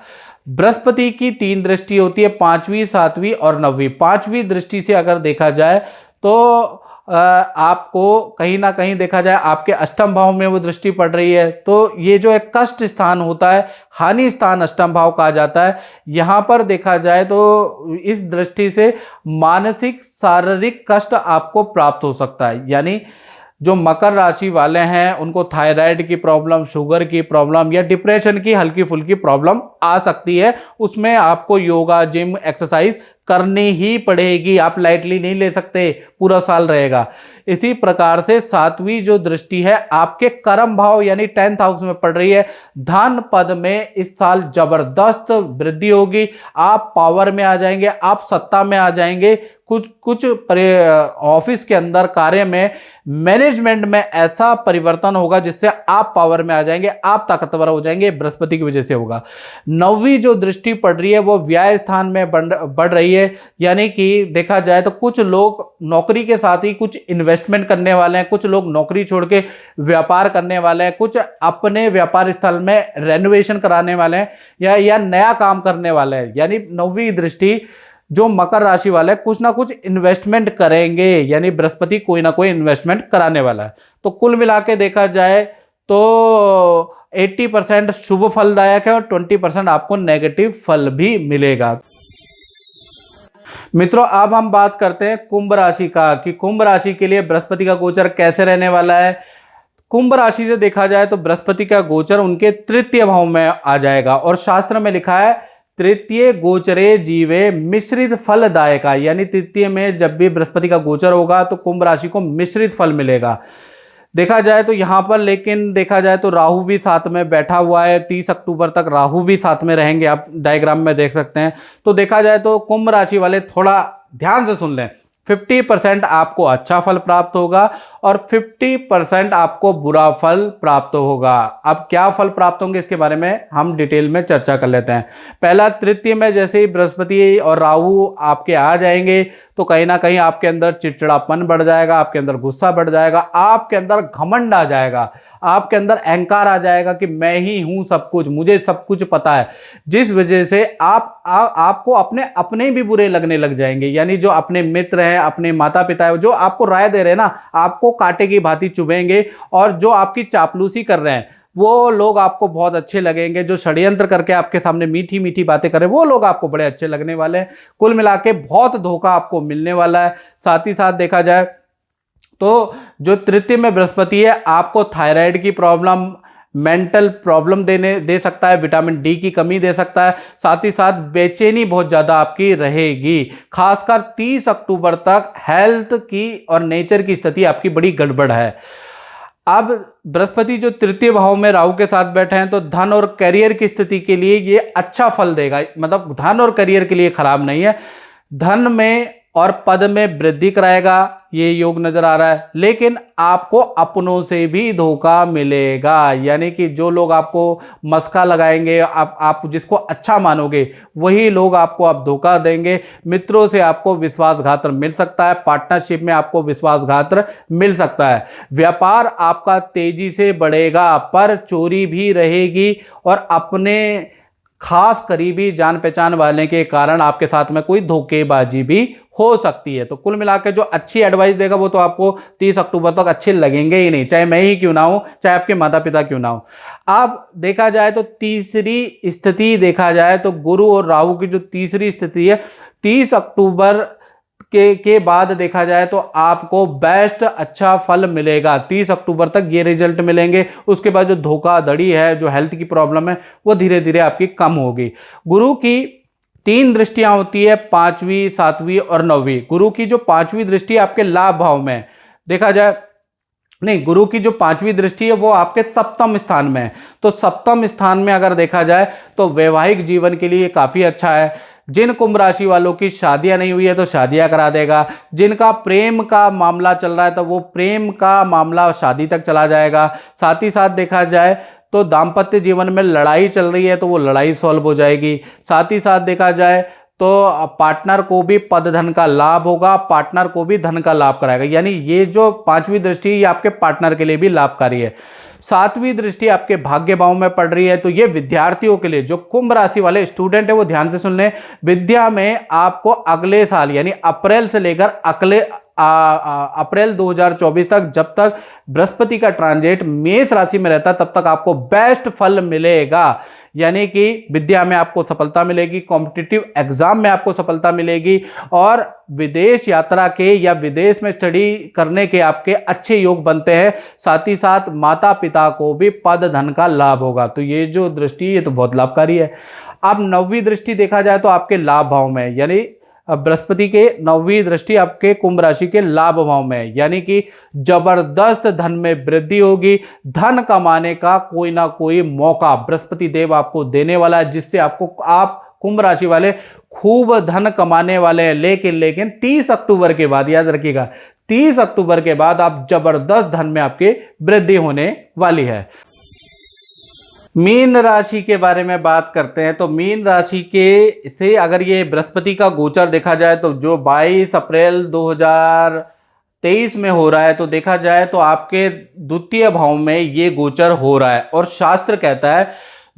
बृहस्पति की 3 दृष्टि होती है, 5वीं, 7वीं और 9वीं। 5वीं दृष्टि से अगर देखा जाए तो आपको कहीं ना कहीं देखा जाए आपके अष्टम भाव में वो दृष्टि पड़ रही है, तो ये जो एक कष्ट स्थान होता है, हानि स्थान अष्टम भाव कहा जाता है। यहाँ पर देखा जाए तो इस दृष्टि से मानसिक शारीरिक कष्ट आपको प्राप्त हो सकता है। यानी जो मकर राशि वाले हैं उनको थायराइड की प्रॉब्लम, शुगर की प्रॉब्लम या डिप्रेशन की हल्की फुल्की प्रॉब्लम आ सकती है। उसमें आपको योगा, जिम, एक्सरसाइज करनी ही पड़ेगी, आप लाइटली नहीं ले सकते, पूरा साल रहेगा। इसी प्रकार से 7वीं जो दृष्टि है आपके कर्म भाव यानी 10th हाउस में पड़ रही है। धन पद में इस साल जबरदस्त वृद्धि होगी, आप पावर में आ जाएंगे, आप सत्ता में आ जाएंगे। कुछ ऑफिस के अंदर कार्य में, मैनेजमेंट में ऐसा परिवर्तन होगा जिससे आप पावर में आ जाएंगे, आप ताकतवर हो जाएंगे, बृहस्पति की वजह से होगा। 9वीं जो दृष्टि पड़ रही है वो व्यय स्थान में बढ़ रही है, यानी कि देखा जाए तो कुछ लोग नौकरी के साथ ही कुछ इन्वेस्टमेंट करने वाले हैं, कुछ लोग नौकरी छोड़ के व्यापार करने वाले हैं, कुछ अपने व्यापार स्थल में रेनोवेशन कराने वाले हैं या नया काम करने वाले हैं। यानी 9वीं दृष्टि जो मकर राशि वाले कुछ ना कुछ इन्वेस्टमेंट करेंगे, यानी बृहस्पति कोई ना कोई इन्वेस्टमेंट कराने वाला है। तो कुल मिला के देखा जाए तो 80% शुभ फलदायक है और 20% आपको नेगेटिव फल भी मिलेगा। मित्रों, अब हम बात करते हैं कुंभ राशि का कि कुंभ राशि के लिए बृहस्पति का गोचर कैसे रहने वाला है। कुंभ राशि से देखा जाए तो बृहस्पति का गोचर उनके तृतीय भाव में आ जाएगा और शास्त्र में लिखा है तृतीय गोचरे जीवे मिश्रित फलदायका, यानी तृतीय में जब भी बृहस्पति का गोचर होगा तो कुंभ राशि को मिश्रित फल मिलेगा। देखा जाए तो यहाँ पर लेकिन देखा जाए तो राहु भी साथ में बैठा हुआ है, 30 अक्टूबर तक राहु भी साथ में रहेंगे, आप डायग्राम में देख सकते हैं। तो देखा जाए तो कुंभ राशि वाले थोड़ा ध्यान से सुन लें, 50% आपको अच्छा फल प्राप्त होगा और 50% आपको बुरा फल प्राप्त होगा। अब क्या फल प्राप्त होंगे इसके बारे में हम डिटेल में चर्चा कर लेते हैं। पहला, तृतीय में जैसे ही बृहस्पति और राहु आपके आ जाएंगे तो कहीं ना कहीं आपके अंदर चिड़चिड़ापन बढ़ जाएगा, आपके अंदर गुस्सा बढ़ जाएगा, आपके अंदर घमंड आ जाएगा, आपके अंदर अहंकार आ जाएगा कि मैं ही हूं सब कुछ, मुझे सब कुछ पता है, जिस वजह से आपको अपने भी बुरे लगने लग जाएंगे। यानी जो अपने मित्र हैं, अपने माता पिता है, जो आपको राय दे रहे हैं ना, आपको कांटे की भांति चुभेंगे और जो आपकी चापलूसी कर रहे हैं वो लोग आपको बहुत अच्छे लगेंगे। जो षड्यंत्र करके आपके सामने मीठी मीठी बातें करें वो लोग आपको बड़े अच्छे लगने वाले हैं। कुल मिला के बहुत धोखा आपको मिलने वाला है। साथ ही साथ देखा जाए तो जो तृतीय में बृहस्पति है आपको थायराइड की प्रॉब्लम, मेंटल प्रॉब्लम दे सकता है, विटामिन डी की कमी दे सकता है। साथ ही साथ बेचैनी बहुत ज़्यादा आपकी रहेगी। खासकर 30 अक्टूबर तक हेल्थ की और नेचर की स्थिति आपकी बड़ी गड़बड़ है। अब बृहस्पति जो तृतीय भाव में राहु के साथ बैठे हैं तो धन और करियर की स्थिति के लिए ये अच्छा फल देगा, मतलब धन और करियर के लिए खराब नहीं है। धन में और पद में वृद्धि कराएगा, ये योग नजर आ रहा है। लेकिन आपको अपनों से भी धोखा मिलेगा, यानी कि जो लोग आपको मस्का लगाएंगे, आप जिसको अच्छा मानोगे वही लोग आपको अब धोखा देंगे। मित्रों से आपको विश्वासघात मिल सकता है, पार्टनरशिप में आपको विश्वासघात मिल सकता है। व्यापार आपका तेजी से बढ़ेगा पर चोरी भी रहेगी और अपने खास करीबी जान पहचान वाले के कारण आपके साथ में कोई धोखेबाजी भी हो सकती है। तो कुल मिलाकर जो अच्छी एडवाइस देगा वो तो आपको 30 अक्टूबर तक अच्छे लगेंगे ही नहीं, चाहे मैं ही क्यों ना हूं, चाहे आपके माता पिता क्यों ना हो। अब देखा जाए तो तीसरी स्थिति देखा जाए तो गुरु और राहु की जो तीसरी स्थिति है 30 अक्टूबर के बाद देखा जाए तो आपको बेस्ट अच्छा फल मिलेगा। 30 अक्टूबर तक ये रिजल्ट मिलेंगे। उसके बाद जो धोखाधड़ी है, जो हेल्थ की प्रॉब्लम है, वो धीरे धीरे आपकी कम होगी। गुरु की 3 दृष्टियां होती है, 5वीं, 7वीं और 9वीं। गुरु की जो 5वीं दृष्टि आपके लाभ भाव में देखा जाए, नहीं, गुरु की जो 5वीं दृष्टि है वो आपके सप्तम स्थान में है। तो सप्तम स्थान में अगर देखा जाए तो वैवाहिक जीवन के लिए काफी अच्छा है। जिन कुंभ राशि वालों की शादियां नहीं हुई है तो शादियां करा देगा। जिनका प्रेम का मामला चल रहा है तो वो प्रेम का मामला शादी तक चला जाएगा। साथ ही साथ देखा जाए तो दाम्पत्य जीवन में लड़ाई चल रही है तो वो लड़ाई सॉल्व हो जाएगी। साथ ही साथ देखा जाए तो पार्टनर को भी पद धन का लाभ होगा, पार्टनर को भी धन का लाभ कराएगा। यानी ये जो 5वीं दृष्टि ये आपके पार्टनर के लिए भी लाभकारी है। 7वीं दृष्टि आपके भाग्य भाव में पड़ रही है तो ये विद्यार्थियों के लिए, जो कुंभ राशि वाले स्टूडेंट है वो ध्यान से सुन लें। विद्या में आपको अगले साल यानी अप्रैल से लेकर अप्रैल 2024 तक, जब तक बृहस्पति का ट्रांजिट मेष राशि में रहता तब तक आपको बेस्ट फल मिलेगा। यानी कि विद्या में आपको सफलता मिलेगी, कॉम्पिटिटिव एग्जाम में आपको सफलता मिलेगी और विदेश यात्रा के या विदेश में स्टडी करने के आपके अच्छे योग बनते हैं। साथ ही साथ माता पिता को भी पद धन का लाभ होगा। तो ये जो दृष्टि ये तो बहुत लाभकारी है। अब 9वीं दृष्टि देखा जाए तो आपके लाभ भाव में, यानी बृहस्पति के 9वीं दृष्टि आपके कुंभ राशि के लाभ भाव में, यानी कि जबरदस्त धन में वृद्धि होगी। धन कमाने का कोई ना कोई मौका बृहस्पति देव आपको देने वाला है, जिससे आप कुंभ राशि वाले खूब धन कमाने वाले हैं। लेकिन 30 अक्टूबर के बाद याद रखिएगा, 30 अक्टूबर के बाद आप जबरदस्त धन में आपके वृद्धि होने वाली है। मीन राशि के बारे में बात करते हैं तो मीन राशि के से अगर ये बृहस्पति का गोचर देखा जाए तो जो 22 अप्रैल 2023 में हो रहा है तो देखा जाए तो आपके द्वितीय भाव में ये गोचर हो रहा है और शास्त्र कहता है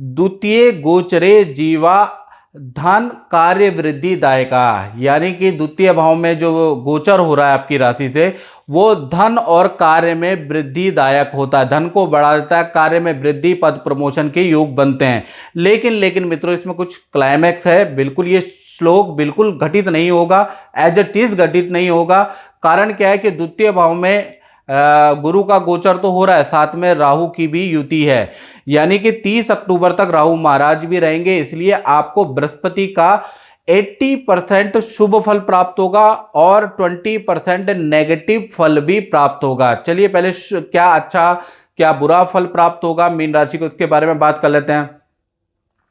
द्वितीय गोचरे जीवा धन कार्य वृद्धि दायका, यानी कि द्वितीय भाव में जो गोचर हो रहा है आपकी राशि से वो धन और कार्य में वृद्धि दायक होता है, धन को बढ़ा देता है, कार्य में वृद्धि पद प्रमोशन के योग बनते हैं। लेकिन मित्रों इसमें कुछ क्लाइमैक्स है। बिल्कुल ये श्लोक बिल्कुल घटित नहीं होगा, एज इट इज घटित नहीं होगा। कारण क्या है कि द्वितीय भाव में गुरु का गोचर तो हो रहा है, साथ में राहु की भी युति है, यानी कि 30 अक्टूबर तक राहु महाराज भी रहेंगे। इसलिए आपको बृहस्पति का 80% शुभ फल प्राप्त होगा और 20% नेगेटिव फल भी प्राप्त होगा। चलिए पहले क्या अच्छा क्या बुरा फल प्राप्त होगा मीन राशि को, इसके बारे में बात कर लेते हैं।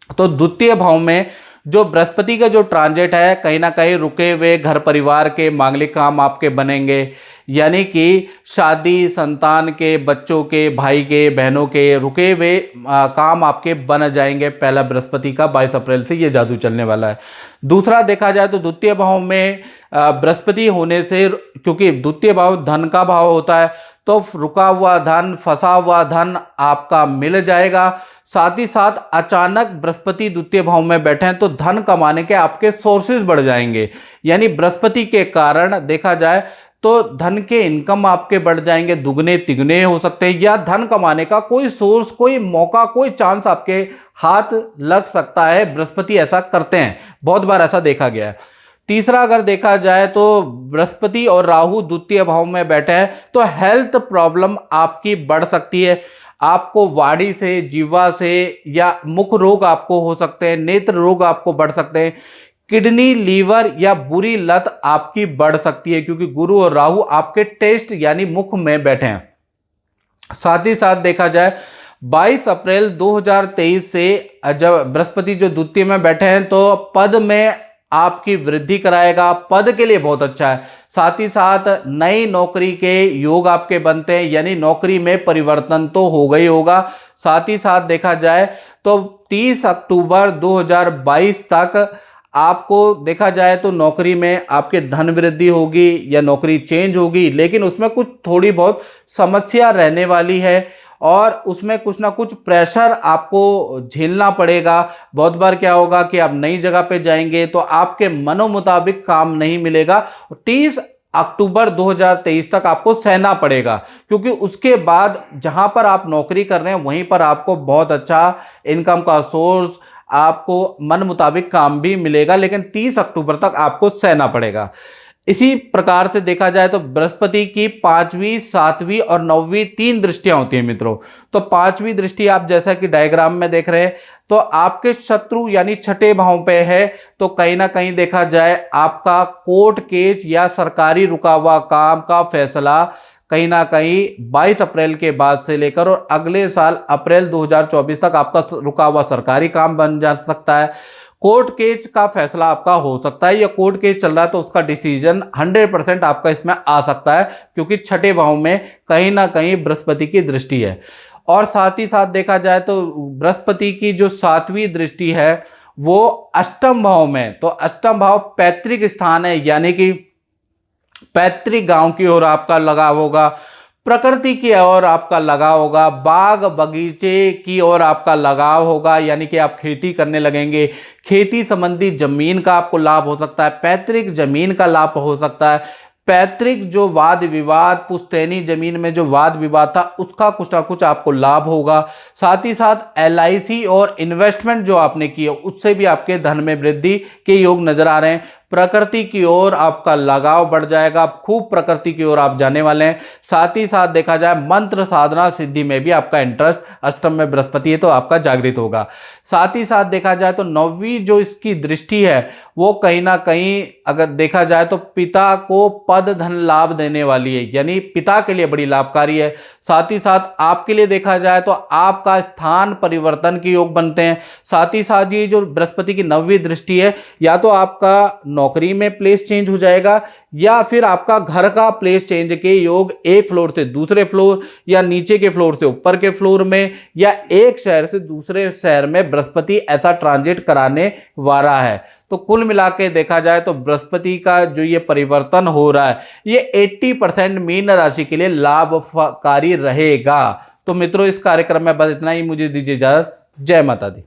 तो द्वितीय भाव में जो बृहस्पति का जो ट्रांजिट है, कहीं ना कहीं रुके हुए घर परिवार के मांगलिक काम आपके बनेंगे, यानी कि शादी, संतान के, बच्चों के, भाई के, बहनों के रुके हुए काम आपके बन जाएंगे। पहला बृहस्पति का 22 अप्रैल से ये जादू चलने वाला है। दूसरा देखा जाए तो द्वितीय भाव में बृहस्पति होने से, क्योंकि द्वितीय भाव धन का भाव होता है, तो रुका हुआ धन, फंसा हुआ धन आपका मिल जाएगा। साथ ही साथ अचानक बृहस्पति द्वितीय भाव में बैठे हैं तो धन कमाने के आपके सोर्सेज बढ़ जाएंगे, यानी बृहस्पति के कारण देखा जाए तो धन के इनकम आपके बढ़ जाएंगे, दुगने तिगने हो सकते हैं, या धन कमाने का कोई सोर्स, कोई मौका, कोई चांस आपके हाथ लग सकता है। बृहस्पति ऐसा करते हैं, बहुत बार ऐसा देखा गया है। तीसरा अगर देखा जाए तो बृहस्पति और राहु द्वितीय भाव में बैठे हैं तो हेल्थ प्रॉब्लम आपकी बढ़ सकती है। आपको वाणी से, जीवा से या मुख रोग आपको हो सकते हैं, नेत्र रोग आपको बढ़ सकते हैं, किडनी, लीवर या बुरी लत आपकी बढ़ सकती है, क्योंकि गुरु और राहु आपके टेस्ट यानी मुख में बैठे हैं। साथ ही साथ देखा जाए 22 अप्रैल 2023 से जब बृहस्पति जो द्वितीय में बैठे हैं तो पद में आपकी वृद्धि कराएगा, पद के लिए बहुत अच्छा है। साथ ही साथ नई नौकरी के योग आपके बनते हैं, यानी नौकरी में परिवर्तन तो हो गई होगा। साथ ही साथ देखा जाए तो 30 अक्टूबर 2022 तक आपको देखा जाए तो नौकरी में आपके धन वृद्धि होगी या नौकरी चेंज होगी, लेकिन उसमें कुछ थोड़ी बहुत समस्या रहने वाली है और उसमें कुछ ना कुछ प्रेशर आपको झेलना पड़ेगा। बहुत बार क्या होगा कि आप नई जगह पे जाएंगे तो आपके मनो मुताबिक काम नहीं मिलेगा। 30 अक्टूबर 2023 तक आपको सहना पड़ेगा, क्योंकि उसके बाद जहां पर आप नौकरी कर रहे हैं वहीं पर आपको बहुत अच्छा इनकम का सोर्स, आपको मन मुताबिक काम भी मिलेगा, लेकिन 30 अक्टूबर तक आपको सहना पड़ेगा। इसी प्रकार से देखा जाए तो बृहस्पति की 5वीं, 7वीं और 9वीं 3 दृष्टियां होती हैं मित्रों। तो 5वीं दृष्टि आप जैसा कि डायग्राम में देख रहे हैं तो आपके शत्रु यानी छठे भाव पे है, तो कहीं ना कहीं देखा जाए आपका कोर्ट केस या सरकारी रुका हुआ काम का फैसला कहीं ना कहीं 22 अप्रैल के बाद से लेकर और अगले साल अप्रैल 2024 तक आपका रुका हुआ सरकारी काम बन जा सकता है। कोर्ट केस का फैसला आपका हो सकता है, या कोर्ट केस चल रहा है तो उसका डिसीजन 100% आपका इसमें आ सकता है, क्योंकि छठे भाव में कहीं ना कहीं बृहस्पति की दृष्टि है। और साथ ही साथ देखा जाए तो बृहस्पति की जो 7वीं दृष्टि है वो अष्टम भाव में, तो अष्टम भाव पैतृक स्थान है, यानी कि पैतृक गांव की ओर आपका लगाव होगा, प्रकृति की ओर आपका लगाव होगा, बाग बगीचे की ओर आपका लगाव होगा, यानी कि आप खेती करने लगेंगे, खेती संबंधी जमीन का आपको लाभ हो सकता है, पैतृक जमीन का लाभ हो सकता है, पैतृक जो वाद विवाद, पुश्तैनी जमीन में जो वाद विवाद था उसका कुछ ना कुछ आपको लाभ होगा। साथ ही साथ LIC और इन्वेस्टमेंट जो आपने किए उससे भी आपके धन में वृद्धि के योग नजर आ रहे हैं। प्रकृति की ओर आपका लगाव बढ़ जाएगा, खूब प्रकृति की ओर आप जाने वाले हैं। साथ ही साथ देखा जाए मंत्र साधना सिद्धि में भी आपका इंटरेस्ट, अष्टम में बृहस्पति है तो आपका जागृत होगा। साथ ही साथ देखा जाए तो 9वीं जो इसकी दृष्टि है वो कहीं ना कहीं अगर देखा जाए तो पिता को पद धन लाभ देने वाली है, यानी पिता के लिए बड़ी लाभकारी है। साथ ही साथ आपके लिए देखा जाए तो आपका स्थान परिवर्तन के योग बनते हैं। साथ ही साथ ये जो बृहस्पति की 9वीं दृष्टि है, या तो आपका नौकरी में प्लेस चेंज हो जाएगा या फिर आपका घर का प्लेस चेंज के योग, एक फ्लोर से दूसरे फ्लोर या नीचे के फ्लोर से ऊपर के फ्लोर में या एक शहर से दूसरे शहर में बृहस्पति ऐसा ट्रांजिट कराने वाला है। तो कुल मिला के देखा जाए तो बृहस्पति का जो ये परिवर्तन हो रहा है ये 80% मीन राशि के लिए लाभकारी रहेगा। तो मित्रों इस कार्यक्रम में बस इतना ही, मुझे दीजिए इजाजत। जय माता दी।